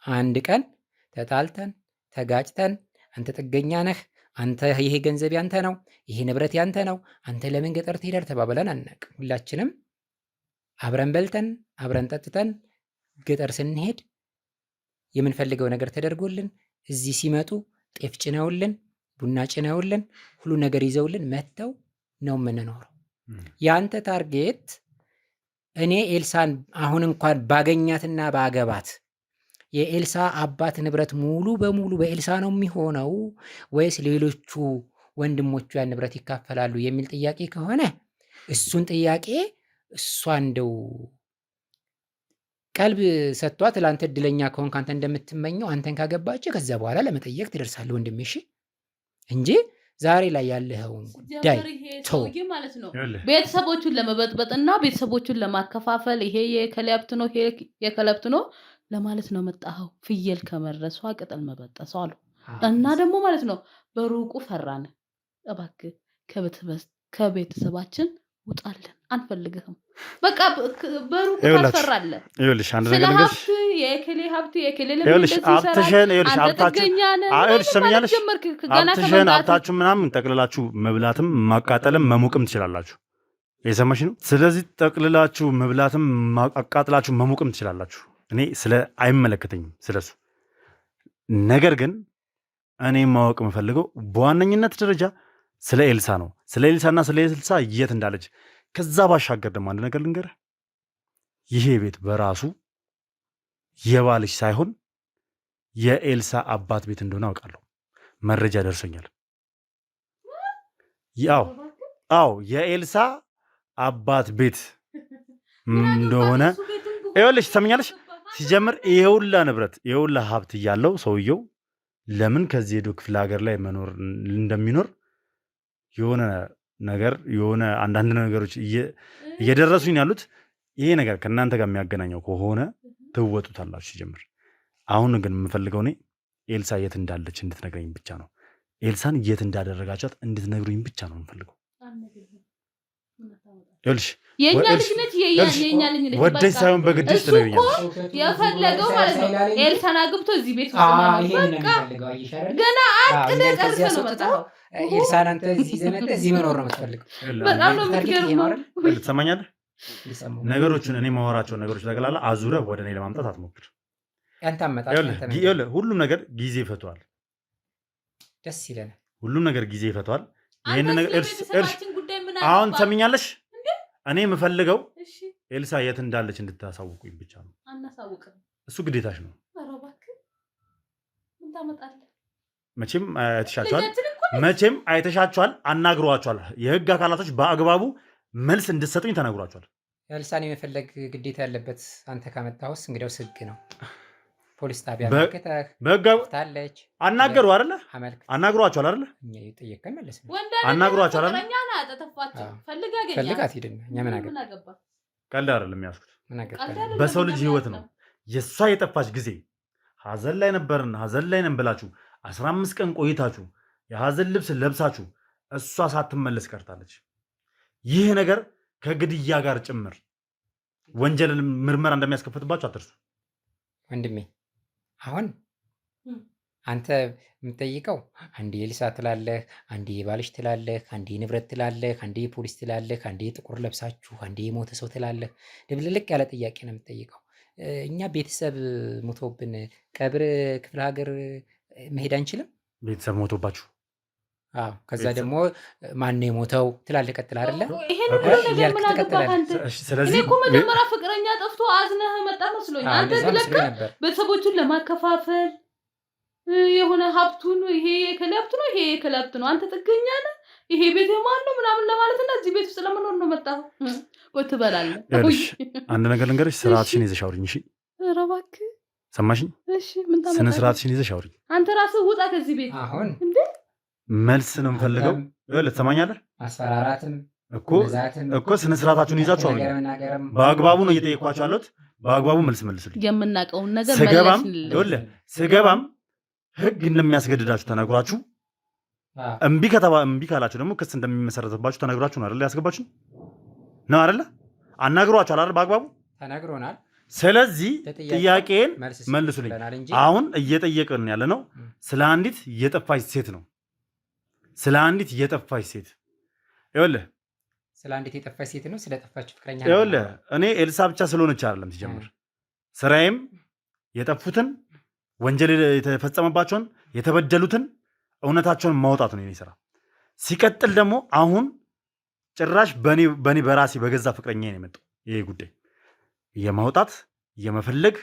አንድ ቀን ተጣልተን ተጋጭተን አንተ ጥገኛ ነህ፣ አንተ ይሄ ገንዘብ ያንተ ነው፣ ይሄ ንብረት ያንተ ነው፣ አንተ ለምን ገጠር ትሄዳለህ ተባብለን አናውቅም። ሁላችንም አብረን በልተን አብረን ጠጥተን ገጠር ስንሄድ የምንፈልገው ነገር ተደርጎልን እዚህ ሲመጡ ጤፍ ጭነውልን ቡና ጭነውልን ሁሉ ነገር ይዘውልን መጥተው ነው የምንኖረው። ያንተ ታርጌት እኔ ኤልሳን አሁን እንኳን ባገኛትና ባገባት የኤልሳ አባት ንብረት ሙሉ በሙሉ በኤልሳ ነው የሚሆነው ወይስ ሌሎቹ ወንድሞቹ ያን ንብረት ይካፈላሉ የሚል ጥያቄ ከሆነ እሱን ጥያቄ እሷ እንደው ቀልብ ሰጥቷት ለአንተ እድለኛ ከሆንክ አንተ እንደምትመኘው አንተን ካገባች ከዛ በኋላ ለመጠየቅ ትደርሳለህ ወንድሜ። እሺ እንጂ ዛሬ ላይ ያለኸውን ጉዳይ ተው ማለት ነው። ቤተሰቦቹን ለመበጥበጥና ቤተሰቦቹን ለማከፋፈል ይሄ የከለብት ነው ይሄ የከለብት ነው ለማለት ነው መጣኸው። ፍየል ከመረሷ ቅጠል መበጠሰው አሉ እና ደግሞ ማለት ነው በሩቁ ፈራን። እባክህ ከቤተሰባችን ውጣለን፣ አንፈልግህም። በቃ በሩቁ ታስፈራለህ። ይኸውልሽ አንድ ነገር ልንገርሽ፣ የከሌ ሀብት የከሌ ሀብታችሁ ምናምን ጠቅልላችሁ መብላትም ማቃጠልም መሙቅም ትችላላችሁ። የሰማሽ ነው። ስለዚህ ጠቅልላችሁ መብላትም አቃጥላችሁ መሙቅም ትችላላችሁ። እኔ አይመለከተኝም ስለሱ። ነገር ግን እኔ ማወቅ የምፈልገው በዋነኝነት ደረጃ ስለ ኤልሳ ነው። ስለ ኤልሳና ስለ ኤልሳ የት እንዳለች። ከዛ ባሻገር ደግሞ አንድ ነገር ልንገርህ። ይሄ ቤት በራሱ የባልሽ ሳይሆን የኤልሳ አባት ቤት እንደሆነ አውቃለሁ። መረጃ ደርሶኛል። አዎ የኤልሳ አባት ቤት እንደሆነ ይኸውልሽ፣ ትሰምኛለሽ? ሲጀምር የውላ ንብረት የውላ ሀብት እያለው ሰውየው ለምን ከዚህ ሄዶ ክፍለ ሀገር ላይ መኖር እንደሚኖር የሆነ ነገር የሆነ አንዳንድ ነገሮች እየደረሱኝ ያሉት ይሄ ነገር ከእናንተ ጋር የሚያገናኘው ከሆነ ትወጡታላችሁ። ሲጀምር አሁን ግን የምፈልገው እኔ ኤልሳ የት እንዳለች እንድትነግረኝ ብቻ ነው። ኤልሳን የት እንዳደረጋቻት እንድትነግሩኝ ብቻ ነው የምፈልገው። ይኸውልሽ የኛ ልጅ ነች፣ የኛ ልጅ ነች። ወደሽ ሳይሆን በግድሽ ትነግሪኛለሽ። የፈለገው ማለት ነው ኤልሳን አግብቶ እዚህ ቤት ውስጥ ገና አቅደ ጨርሰ ነው መጣው። ኤልሳን አንተ እዚህ ዘመን እዚህ መኖር ነው የምትፈልገው። በጣም ነው የምትገርመው። ትሰማኛለህ? ነገሮችን እኔ ማወራቸውን ነገሮች ጠቅላላ አዙረህ ወደ እኔ ለማምጣት አትሞክር። ሁሉም ነገር ጊዜ ይፈቷል። ደስ ይለናል። ሁሉም ነገር ጊዜ ይፈቷል። ይሄን ነገር አሁን ትሰሚኛለሽ? እኔ የምፈልገው ኤልሳ የት እንዳለች እንድታሳውቁኝ ብቻ ነው። አናሳውቅም። እሱ ግዴታሽ ነው። ኧረ እባክህ ምን ታመጣለህ? መቼም አይተሻቸዋል፣ አናግሯቸዋል። የህግ አካላቶች በአግባቡ መልስ እንድትሰጡኝ ተናግሯቸዋል። ኤልሳን የመፈለግ ግዴታ ያለበት አንተ ካመጣሁስ እንግዲያውስ ህግ ነው። ፖሊስ ጣቢያ ታለች። አናገሩ አይደለ? አናግሯቸዋል አይደለ? አናግሯቸዋል አይደለ? ፈልጋት ሂድና እኛ ምን አገባ? ቀልድ አይደለም ያዝኩት። በሰው ልጅ ህይወት ነው። የእሷ የጠፋች ጊዜ ሀዘን ላይ ነበርን፣ ሀዘን ላይ ነን ብላችሁ 15 ቀን ቆይታችሁ የሀዘን ልብስ ለብሳችሁ እሷ ሳትመለስ ቀርታለች። ይህ ነገር ከግድያ ጋር ጭምር ወንጀል ምርመራ እንደሚያስከፍትባችሁ አትርሱ ወንድሜ። አሁን አንተ የምትጠይቀው አንዴ ኤልሳ ትላለህ፣ አንዴ ባልሽ ትላለህ፣ አንዴ ንብረት ትላለህ፣ አንዴ ፖሊስ ትላለህ፣ አንዴ ጥቁር ለብሳችሁ፣ አንዴ የሞተ ሰው ትላለህ። ድብልልቅ ያለ ጥያቄ ነው የምትጠይቀው። እኛ ቤተሰብ ሞቶብን ቀብር ክፍለ ሀገር መሄድ አንችልም? ቤተሰብ ሞቶባችሁ? አዎ። ከዛ ደግሞ ማን የሞተው ትላለህ። ቀጥል አይደለ? ይሄን ሁሉ ነገር ምን አገባህ አንተ? ስለዚህ እኮ መጀመሪያ ፍቅረኛ ጠፍቶ አዝነህ መጣ መስሎኝ። አንተ ግለከ ቤተሰቦቹን ለማከፋፈል የሆነ ሀብቱን ይሄ የከለብት ነው ይሄ የከለብት ነው አንተ ጥገኛ ነህ ይሄ ቤት የማን ነው ምናምን ለማለት እና እዚህ ቤት ውስጥ ለመኖር ነው መጣው። ወይ ትበላለህ? አንድ ነገር ልንገርሽ፣ ስርዓትሽን ይዘሽ አውሪኝ እሺ? ኧረ እባክህ ሰማሽኝ? እሺ ምን ታመጣለህ? ስነ ስርዓትሽን ይዘሽ አውሪኝ። አንተ ራስህ ውጣ ከዚህ ቤት። አሁን እንዴ መልስ ነው የምፈልገው። ይኸውልህ ትሰማኛለህ? አስፈራራትም እኮ ስነ ስርዓታችሁን ይዛችሁ አውሪኝ። በአግባቡ ነው እየጠየኳችሁ ያለሁት። በአግባቡ መልስ መልስልኝ። የምናውቀውን ነገር ስገባም ህግ እንደሚያስገድዳችሁ ተነግሯችሁ እምቢ ካላችሁ ደግሞ ክስ እንደሚመሰረትባችሁ ተነግሯችሁ ነው አይደል? ያስገባችሁ ነው አይደል? አናግሯችኋል አይደል? በአግባቡ ተነግሮናል። ስለዚህ ጥያቄን መልሱልኝ። አሁን እየጠየቅን ያለ ነው ስለ አንዲት የጠፋች ሴት ነው። ስለ አንዲት የጠፋች ሴት ይኸውልህ፣ ስለ አንዲት የጠፋች ሴት ነው። ስለ ጠፋች ፍቅረኛ ይኸውልህ፣ እኔ ኤልሳ ብቻ ስለሆነች አይደለም ሲጀምር ስራዬም የጠፉትን ወንጀል የተፈጸመባቸውን የተበደሉትን እውነታቸውን ማውጣት ነው የኔ ስራ። ሲቀጥል ደግሞ አሁን ጭራሽ በኔ በራሴ በገዛ ፍቅረኛ ነው የመጣው ይሄ ጉዳይ የማውጣት የመፈለግ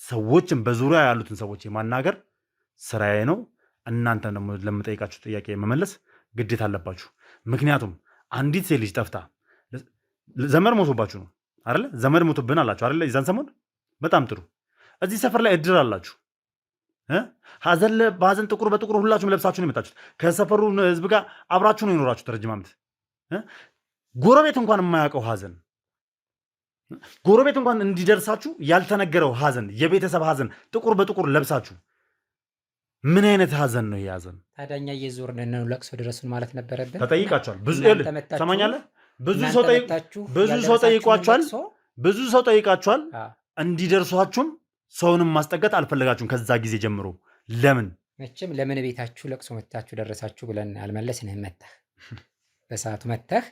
ሰዎችን በዙሪያ ያሉትን ሰዎች የማናገር ስራዬ ነው። እናንተም ደግሞ ለምጠይቃችሁ ጥያቄ መመለስ ግዴታ አለባችሁ። ምክንያቱም አንዲት ሴት ልጅ ጠፍታ ዘመድ ሞቶባችሁ ነው አይደለ? ዘመድ ሞቶብን አላችሁ አይደለ? ይዛን ሰሞን በጣም ጥሩ። እዚህ ሰፈር ላይ እድር አላችሁ። በሀዘን ጥቁር በጥቁር ሁላችሁም ለብሳችሁ ነው የመጣችሁት። ከሰፈሩ ህዝብ ጋር አብራችሁ ነው የኖራችሁት ረጅም ዓመት። ጎረቤት እንኳን የማያውቀው ሀዘን፣ ጎረቤት እንኳን እንዲደርሳችሁ ያልተነገረው ሀዘን፣ የቤተሰብ ሀዘን ጥቁር በጥቁር ለብሳችሁ ምን አይነት ሀዘን ነው ይሄ ሀዘን? ታዲያ እኛ እየዞርን ነው ለቅሶ ድረሱን ማለት ነበረብን። ተጠይቃችኋል። ሰማኛለህ? ብዙ ሰው ጠይቃችኋል። እንዲደርሷችሁም ሰውንም ማስጠጋት አልፈለጋችሁም ከዛ ጊዜ ጀምሮ። ለምን መቼም ለምን ቤታችሁ ለቅሶ መታችሁ ደረሳችሁ ብለን አልመለስንህም። መተህ በሰዓቱ መተህ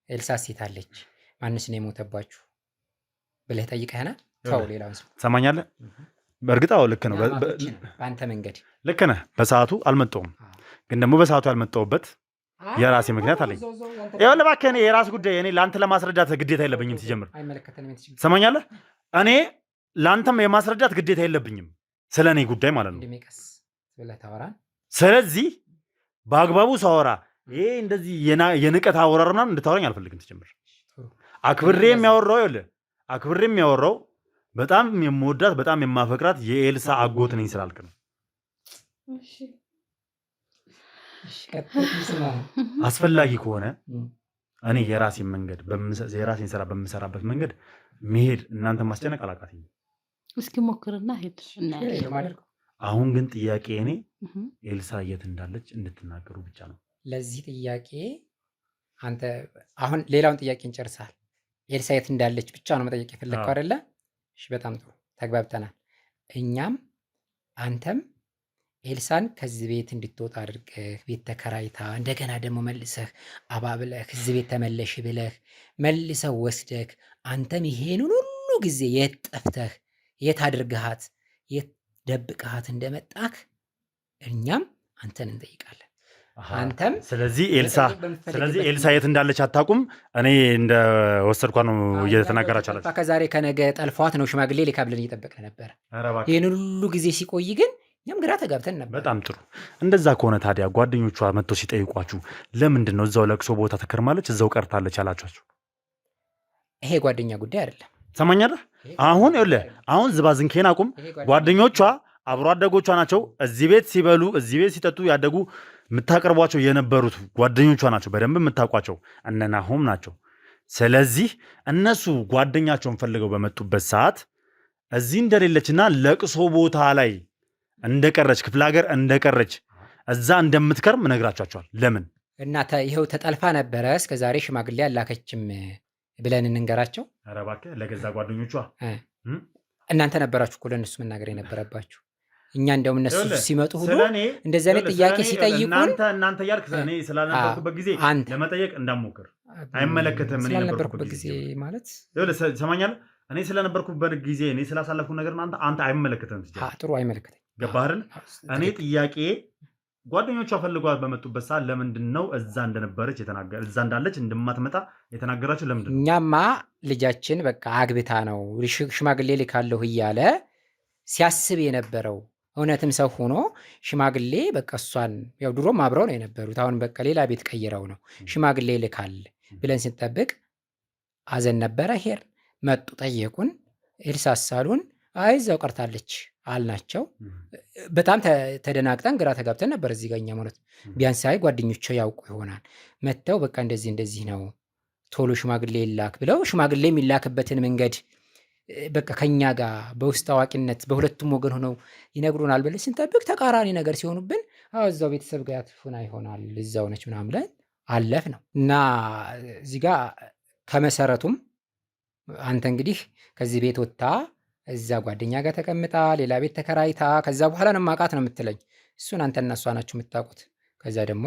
ኤልሳ ሴት አለች ማንስ ነው የሞተባችሁ ብለህ ጠይቀህና ተው ሌላውን ሰው። ሰማኛለህ? በእርግጥ አዎ ልክ ነው። በአንተ መንገድ ልክ ነህ። በሰዓቱ አልመጣሁም። ግን ደግሞ በሰዓቱ ያልመጣሁበት የራሴ ምክንያት አለኝ። ይኸውልህ እባክህ እኔ የራስ ጉዳይ እኔ ለአንተ ለማስረዳት ግዴታ የለብኝም። ሲጀምር ሰማኛለህ? እኔ ለአንተም የማስረዳት ግዴታ የለብኝም ስለ እኔ ጉዳይ ማለት ነው። ስለዚህ በአግባቡ ሳወራ ይሄ እንደዚህ የንቀት አወራር ምናምን እንድታወራኝ አልፈልግም። ሲጀምር አክብሬ የሚያወራው በጣም የምወዳት በጣም የማፈቅራት የኤልሳ አጎት ነኝ ስላልክ ነው። አስፈላጊ ከሆነ እኔ የራሴን መንገድ የራሴን ስራ በምሰራበት መንገድ መሄድ እናንተ ማስጨነቅ አላቃተኝም። እስኪ ሞክርና ሄድ እናያለን። አሁን ግን ጥያቄ እኔ ኤልሳ የት እንዳለች እንድትናገሩ ብቻ ነው። ለዚህ ጥያቄ አንተ አሁን ሌላውን ጥያቄ እንጨርሳል። ኤልሳ የት እንዳለች ብቻ ነው መጠየቅ የፈለግከው አይደለ? እሺ፣ በጣም ጥሩ ተግባብተናል። እኛም አንተም ኤልሳን ከዚህ ቤት እንድትወጣ አድርገህ ቤት ተከራይታ እንደገና ደግሞ መልሰህ አባብለህ እዚህ ቤት ተመለሽ ብለህ መልሰህ ወስደህ አንተም ይሄንን ሁሉ ጊዜ የት ጠፍተህ የት አድርገሃት የት ደብቀሃት እንደመጣህ እኛም አንተን እንጠይቃለን። አንተም ስለዚህ ኤልሳ የት እንዳለች አታውቁም። እኔ እንደ ወሰድኳ ነው እየተናገራችሁ አላችሁ። ከዛሬ ከነገ ጠልፏት ነው ሽማግሌ ልካ ብለን እየጠበቅን ነበር። ይህን ሁሉ ጊዜ ሲቆይ ግን እኛም ግራ ተጋብተን ነበር። በጣም ጥሩ። እንደዛ ከሆነ ታዲያ ጓደኞቿ መጥተው ሲጠይቋችሁ ለምንድን ነው እዛው ለቅሶ ቦታ ተከርማለች እዛው ቀርታለች አላችኋቸው? ይሄ ጓደኛ ጉዳይ አይደለም። ሰማኛለህ? አሁን ዝባዝንኬን አቁም። ጓደኞቿ አብሮ አደጎቿ ናቸው። እዚህ ቤት ሲበሉ እዚህ ቤት ሲጠጡ ያደጉ የምታቀርቧቸው የነበሩት ጓደኞቿ ናቸው። በደንብ የምታውቋቸው እነ ናሆም ናቸው። ስለዚህ እነሱ ጓደኛቸውን ፈልገው በመጡበት ሰዓት እዚህ እንደሌለችና ለቅሶ ቦታ ላይ እንደቀረች ክፍለ ሀገር እንደቀረች እዛ እንደምትከርም ነግራቸዋል። ለምን እና ይኸው ተጠልፋ ነበረ እስከ ዛሬ ሽማግሌ አላከችም ብለን እንንገራቸው? ኧረ እባክህ ለገዛ ጓደኞቿ እናንተ ነበራችሁ እኮ ለእነሱ መናገር የነበረባችሁ። እኛ እንደውም እነሱ ሲመጡ ሁሉ እንደዚህ አይነት ጥያቄ ሲጠይቁን እናንተ እያልክ እኔ ስላልነበርኩበት ጊዜ ለመጠየቅ እንዳትሞክር። አይመለከትም። እኔ ነበርኩበት ጊዜ ማለት ሰማኛለህ። እኔ ስለነበርኩበት ጊዜ እኔ ስላሳለፍኩ ነገር አንተ አይመለከትም። ጥሩ አይመለከትም። ገባህ አይደል? እኔ ጥያቄ ጓደኞቿ ፈልጓት በመጡበት ሰዓት ለምንድን ነው እዛ እንደነበረች እዛ እንዳለች እንደማትመጣ የተናገራችሁ ለምንድን ነው? እኛማ ልጃችን በቃ አግብታ ነው ሽማግሌ ልካለሁ እያለ ሲያስብ የነበረው እውነትም ሰው ሆኖ ሽማግሌ በቃ እሷን ያው ድሮም አብረው ነው የነበሩት። አሁን በቃ ሌላ ቤት ቀይረው ነው ሽማግሌ ልካል ብለን ስንጠብቅ አዘን ነበረ። ሄር መጡ ጠየቁን። ኤልሳ ሳሉን አይ እዛው ቀርታለች አልናቸው። በጣም ተደናግጠን ግራ ተጋብተን ነበር። እዚህ ጋር እኛ ማለት ቢያንስ አይ ጓደኞቹ ያውቁ ይሆናል መጥተው በቃ እንደዚህ ነው ቶሎ ሽማግሌ ይላክ ብለው ሽማግሌ የሚላክበትን መንገድ በቃ ከኛ ጋር በውስጥ አዋቂነት በሁለቱም ወገን ሆነው ይነግሩናል ብለን ስንጠብቅ ተቃራኒ ነገር ሲሆኑብን እዛው ቤተሰብ ጋር ያትፉና ይሆናል እዛው ነች ምናምን ብለን አለፍ ነው እና እዚህ ጋር ከመሰረቱም አንተ እንግዲህ ከዚህ ቤት ወጥታ እዛ ጓደኛ ጋር ተቀምጣ ሌላ ቤት ተከራይታ ከዛ በኋላ ነው ማቃት ነው የምትለኝ። እሱን አንተና እሷ ናችሁ የምታውቁት። ከዛ ደግሞ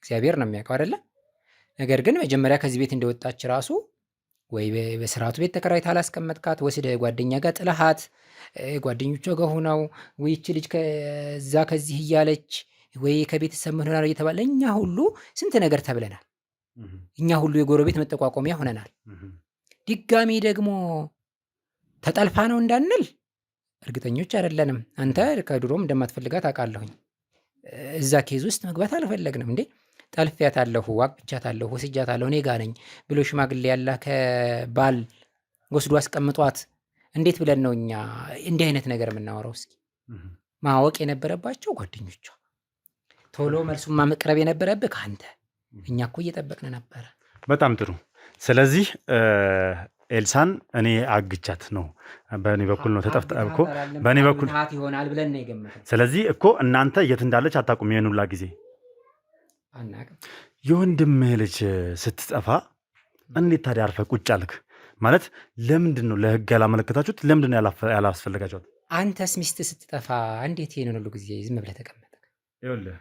እግዚአብሔር ነው የሚያውቀው አይደለ? ነገር ግን መጀመሪያ ከዚህ ቤት እንደወጣች ራሱ ወይ በስርዓቱ ቤት ተከራይታ አላስቀመጥካት ወስደ ጓደኛ ጋር ጥለሃት ጓደኞቿ ጋር ሆነው ወይ እቺ ልጅ ከዛ ከዚህ እያለች ወይ ከቤተሰብ ምን ሆናል እየተባለ እኛ ሁሉ ስንት ነገር ተብለናል። እኛ ሁሉ የጎረቤት መጠቋቆሚያ ሆነናል። ድጋሚ ደግሞ ተጠልፋ ነው እንዳንል እርግጠኞች አይደለንም። አንተ ከድሮም እንደማትፈልጋት አውቃለሁኝ። እዛ ኬዝ ውስጥ መግባት አልፈለግንም። እንዴ ጠልፊያታለሁ፣ አግብቻታለሁ፣ ወስጃታለሁ እኔ ጋ ነኝ ብሎ ሽማግሌ ያላ ከባል ወስዶ አስቀምጧት እንዴት ብለን ነው እኛ እንዲህ አይነት ነገር የምናወራው? እስኪ ማወቅ የነበረባቸው ጓደኞቿ፣ ቶሎ መልሱማ መቅረብ የነበረብህ ከአንተ። እኛ እኮ እየጠበቅን ነበረ። በጣም ጥሩ። ስለዚህ ኤልሳን እኔ አግቻት ነው በእኔ በኩል ነው ተጠፍታ እኮ በእኔ በኩል ይሆናል ብለን ነው የገመተው። ስለዚህ እኮ እናንተ የት እንዳለች አታውቁም። ይሄን ሁላ ጊዜ አናውቅም። የወንድምህ ልጅ ስትጠፋ እንዴት ታዲያ አርፈህ ቁጭ አልክ? ማለት ለምንድን ነው ለህግ ያላመለከታችሁት? ለምንድን ነው ያላስፈልጋችሁት? አንተስ ሚስት ስትጠፋ እንዴት ይሄን ሁሉ ጊዜ ዝም ብለህ ተቀመጥክ? ይኸውልህ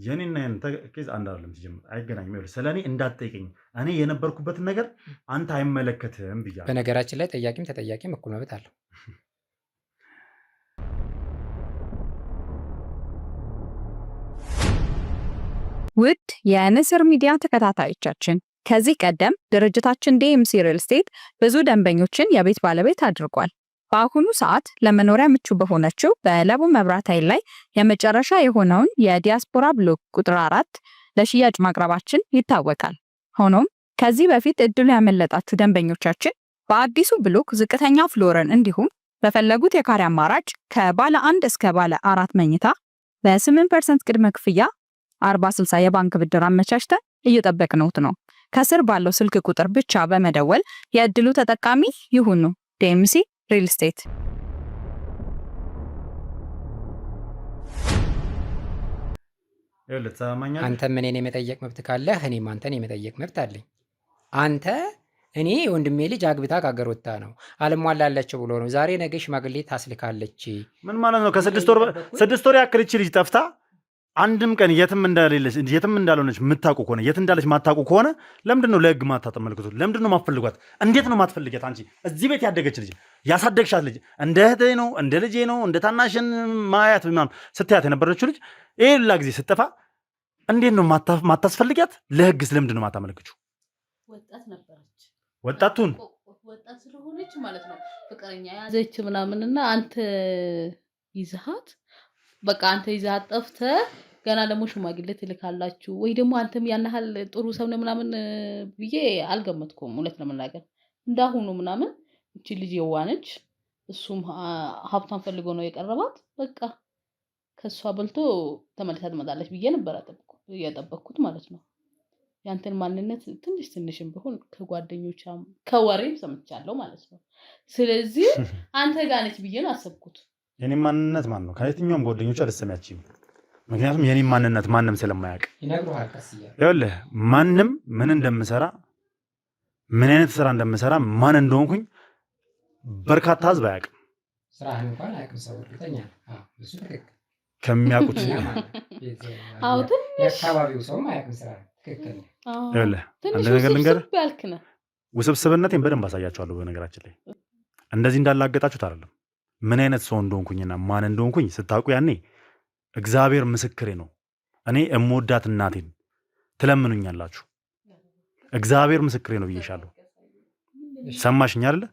የኔና ያንተ ኬዝ አንድ አይደለም፣ ሲጀምር አይገናኝም። ይኸውልህ ስለኔ እንዳትጠይቀኝ፣ እኔ የነበርኩበትን ነገር አንተ አይመለከትም ብያለሁ። በነገራችን ላይ ጠያቂም ተጠያቂም እኩል መብት አለው። ውድ የንስር ሚዲያ ተከታታዮቻችን ከዚህ ቀደም ድርጅታችን ዲኤምሲ ሪል ስቴት ብዙ ደንበኞችን የቤት ባለቤት አድርጓል። በአሁኑ ሰዓት ለመኖሪያ ምቹ በሆነችው በለቡ መብራት ኃይል ላይ የመጨረሻ የሆነውን የዲያስፖራ ብሎክ ቁጥር 4 ለሽያጭ ማቅረባችን ይታወቃል። ሆኖም ከዚህ በፊት እድሉ ያመለጣችሁ ደንበኞቻችን በአዲሱ ብሎክ ዝቅተኛ ፍሎርን እንዲሁም በፈለጉት የካሬ አማራጭ ከባለ 1 እስከ ባለ 4 መኝታ በ8% ቅድመ ክፍያ 40/60 የባንክ ብድር አመቻችተን እየጠበቅነውት ነው። ከስር ባለው ስልክ ቁጥር ብቻ በመደወል የእድሉ ተጠቃሚ ይሁኑ። ዲኤምሲ ሪል ስቴት። አንተም እኔን የመጠየቅ መብት ካለህ እኔም አንተን የመጠየቅ መብት አለኝ። አንተ እኔ ወንድሜ ልጅ አግብታ ከአገር ወጣ ነው አልሟላለችው ብሎ ነው ዛሬ ነገ ሽማግሌ ታስልካለች። ምን ማለት ነው? ከ6 ወር ያክል እቺ ልጅ ጠፍታ አንድም ቀን የትም እንዳልሆነች የምታውቁ ከሆነ የት እንዳለች ማታውቁ ከሆነ ለምንድን ነው ለህግ ማታጠመልክቱ? ለምንድን ነው ማትፈልጓት? እንዴት ነው ማትፈልጊያት? አንቺ እዚህ ቤት ያደገች ልጅ ያሳደግሻት ልጅ እንደ እህቴ ነው እንደ ልጄ ነው እንደ ታናሽን ማያት ምናምን ስትያት የነበረችው ልጅ ይሄ ሁላ ጊዜ ስትጠፋ እንዴት ነው ማታስፈልጊያት? ለህግስ ለምንድን ነው ማታመለክችው? ወጣት ነበረች። ወጣቱን ወጣት ስለሆነች ማለት ነው ፍቅረኛ ያዘች ምናምንና አንተ ይዘሃት በቃ አንተ ይዘሃት ጠፍተህ ገና ደግሞ ሽማግሌ ትልካላችሁ ወይ ደግሞ አንተም ያን ያህል ጥሩ ሰው ነው ምናምን ብዬ አልገመትኩም። እውነት ለመናገር እንዳሁኑ ምናምን እቺ ልጅ የዋነች እሱም ሀብታም ፈልጎ ነው የቀረባት። በቃ ከሷ በልቶ ተመልሳ ትመጣለች ብዬ ነበር እየጠበቅኩት ማለት ነው። ያንተን ማንነት ትንሽም ቢሆን ከጓደኞቿም ከወሬም ሰምቻለሁ ማለት ነው። ስለዚህ አንተ ጋር ነች ብዬ ነው አሰብኩት። የኔ ማንነት ማን ነው? ከየትኛውም ጓደኞቿ አልሰማችም። ምክንያቱም የኔ ማንነት ማንም ስለማያውቅ ይነግሩሃል። ቀስያ ይኸውልህ ማንም ምን እንደምሰራ ምን አይነት ስራ እንደምሰራ ማን እንደሆንኩኝ በርካታ ህዝብ አያውቅም። ስራህን እንኳን አያውቅም ሰው እርግጠኛ እሱ ትክክል ከሚያውቁት የአካባቢው ሰውም አያውቅም ስራ ትክክል። ይኸውልህ አንድ ነገር ልንገርህ፣ ውስብስብነቴን በደንብ አሳያቸዋለሁ። በነገራችን ላይ እንደዚህ እንዳላገጣችሁት አይደለም። ምን አይነት ሰው እንደሆንኩኝና ማን እንደሆንኩኝ ስታውቁ ያኔ እግዚአብሔር ምስክሬ ነው። እኔ እምወዳት እናቴን ትለምኑኛላችሁ። እግዚአብሔር ምስክሬ ነው ብዬሻለሁ። ሰማሽኝ አይደለ?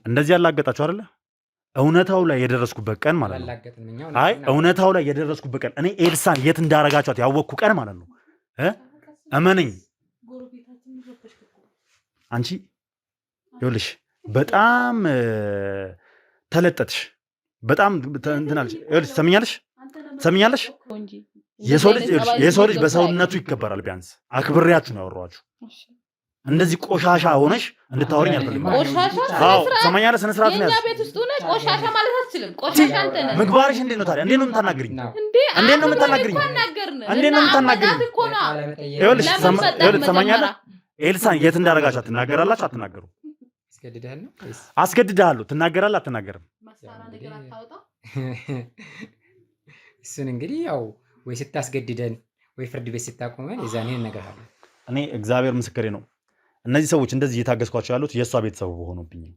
እንደዚህ ያላገጣችሁ አይደለ? እውነታው ላይ የደረስኩበት ቀን ማለት ነው። አይ እውነታው ላይ የደረስኩበት ቀን እኔ ኤልሳን የት እንዳረጋችኋት ያወቅኩ ቀን ማለት ነው። እመነኝ አንቺ ይኸውልሽ በጣም ተለጠጥሽ በጣም እንትናልሽ። ይኸውልሽ ሰምኛለሽ። የሰው ልጅ በሰውነቱ ይከበራል። ቢያንስ አክብሬያችሁ ነው ያወራኋችሁ። እንደዚህ ቆሻሻ ሆነሽ እንድታወሪኝ አልፈልግም። አዎ ሰማኛለህ። ስነ ስርዓት ነው ያዝ። ቤት ውስጥ ሆነሽ ቆሻሻ ማለት አትችልም። ቆሻሻ አንተ ነህ። ምግባርሽ እንዴት ነው ታዲያ? እንዴት ነው የምታናግሪኝ? እንዴት ነው የምታናግሪኝ? ይኸውልሽ ሰማኛለህ። ኤልሳን የት እንዳረጋችሁ ትናገራላችሁ አትናገሩ? አስገድድሃለሁ። ትናገራለህ አትናገርም? እሱን እንግዲህ ያው ወይ ስታስገድደን ወይ ፍርድ ቤት ስታቆመን የዛኔ እነግርሃለሁ። እኔ እግዚአብሔር ምስክሬ ነው። እነዚህ ሰዎች እንደዚህ እየታገስኳቸው ያሉት የእሷ ቤተሰብ ሆኖብኝ ነው።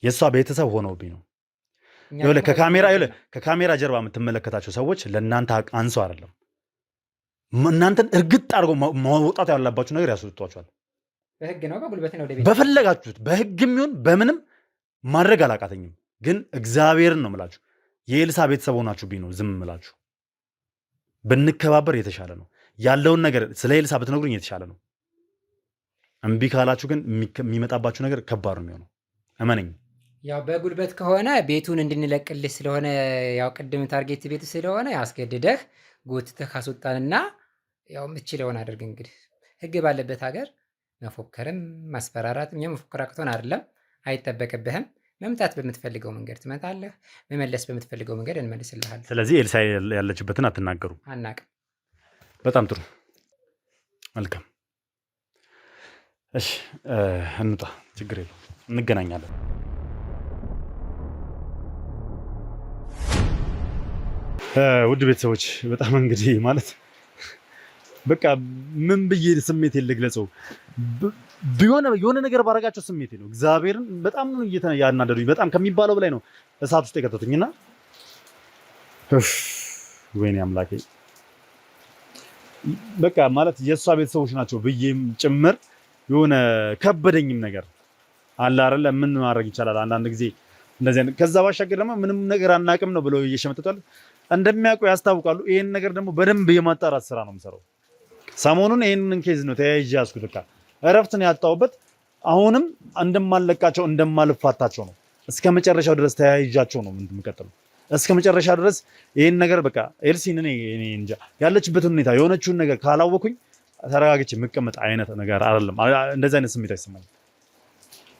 የእሷ ቤተሰብ ሆኖብኝ ነው። ይኸውልህ ከካሜራ ጀርባ የምትመለከታቸው ሰዎች ለእናንተ አንሶ አይደለም። እናንተን እርግጥ አድርገው ማውጣት ያለባችሁ ነገር ያስወጧቸዋል። በህግ ነው በጉልበት ነው ወደ በፈለጋችሁት በህግም ይሁን በምንም ማድረግ አላቃተኝም። ግን እግዚአብሔርን ነው የምላችሁ የኤልሳ ቤተሰብ ሆናችሁብኝ ነው ዝም የምላችሁ። ብንከባበር የተሻለ ነው። ያለውን ነገር ስለ ኤልሳ ብትነግሩኝ የተሻለ ነው። እምቢ ካላችሁ ግን የሚመጣባችሁ ነገር ከባድ ነው የሚሆነው። እመነኝ። ያው በጉልበት ከሆነ ቤቱን እንድንለቅልህ ስለሆነ ያው ቅድም ታርጌት ቤቱ ስለሆነ ያስገድደህ ጎትተህ ካስወጣንና ያው የምትችለውን አድርግ። እንግዲህ ህግ ባለበት ሀገር መፎከርም ማስፈራራትም የመፎከር አቅቶን አይደለም፣ አይጠበቅብህም። መምታት በምትፈልገው መንገድ ትመታለህ፣ መመለስ በምትፈልገው መንገድ እንመልስልሃለን። ስለዚህ ኤልሳ ያለችበትን አትናገሩ። አናቅም። በጣም ጥሩ መልካም። እሺ እንውጣ፣ ችግር የለውም፣ እንገናኛለን። ውድ ቤተሰቦች በጣም እንግዲህ ማለት በቃ ምን ብዬ ስሜት ልግለጸው? የሆነ ነገር ባረጋቸው ስሜቴ ነው። እግዚአብሔርን በጣም ነው ያናደዱኝ። በጣም ከሚባለው በላይ ነው እሳት ውስጥ የከተቱኝና ወይኔ አምላኬ በቃ ማለት የእሷ ቤተሰቦች ናቸው ብዬም ጭምር የሆነ ከበደኝም ነገር አለ አይደለ? ምን ማድረግ ይቻላል አንዳንድ ጊዜ እንደዚህ። ከዛ ባሻገር ደግሞ ምንም ነገር አናቅም ነው ብለው እየሸመጠጣሉ እንደሚያውቁ ያስታውቃሉ። ይሄን ነገር ደግሞ በደንብ የማጣራት ስራ ነው የምሰራው። ሰሞኑን ይሄንን ኬዝ ነው ተያይዤ ያዝኩት። በቃ እረፍት ነው ያጣሁበት። አሁንም እንደማለቃቸው እንደማልፋታቸው ነው። እስከ መጨረሻው ድረስ ተያይዣቸው ነው የምቀጥለው። እስከ መጨረሻ ድረስ ይሄን ነገር በቃ ኤልሲን እኔ እንጃ ያለችበትን ሁኔታ የሆነችውን ነገር ካላወኩኝ ተረጋግቼ የምቀመጥ አይነት ነገር አይደለም። እንደዚህ አይነት ስሜት አይሰማኝም።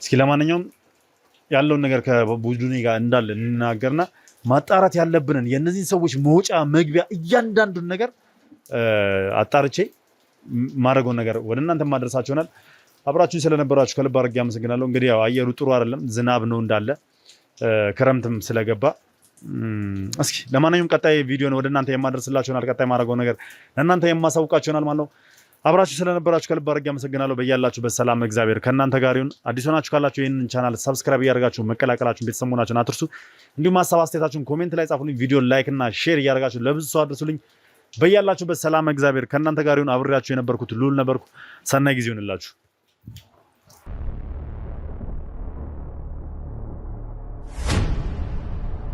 እስኪ ለማንኛውም ያለውን ነገር ከቡድኔ ጋር እንዳለ እንናገርና ማጣራት ያለብንን የእነዚህን ሰዎች መውጫ መግቢያ እያንዳንዱን ነገር አጣርቼ ማድረገውን ነገር ወደ እናንተ ማድረሳችሁ ይሆናል። አብራችሁኝ ስለነበራችሁ ከልብ አድርጌ አመሰግናለሁ። እንግዲህ ያው አየሩ ጥሩ አይደለም፣ ዝናብ ነው እንዳለ ክረምትም ስለገባ እስኪ ለማንኛውም ቀጣይ ቪዲዮ ነው ወደ እናንተ የማደርስላችሁ ይሆናል። ቀጣይ ማድረገው ነገር ለእናንተ የማሳውቃችሁ ይሆናል ማለት ነው። አብራችሁ ስለነበራችሁ ከልብ አድርጌ አመሰግናለሁ። በያላችሁበት ሰላም እግዚአብሔር ከእናንተ ጋር ይሁን። አዲስ ሆናችሁ ካላችሁ ይህንን ቻናል ሰብስክራይብ እያደረጋችሁ መቀላቀላችሁን ቤተሰብ መሆናችሁን አትርሱ። እንዲሁም ሀሳብ አስተያየታችሁን ኮሜንት ላይ ጻፉልኝ። ቪዲዮ ላይክ እና ሼር እያደረጋችሁ ለብዙ ሰው አድርሱልኝ። በያላችሁበት ሰላም እግዚአብሔር ከእናንተ ጋር ይሁን። አብሬያችሁ የነበርኩት ሉል ነበርኩ። ሰናይ ጊዜ ይሁንላችሁ።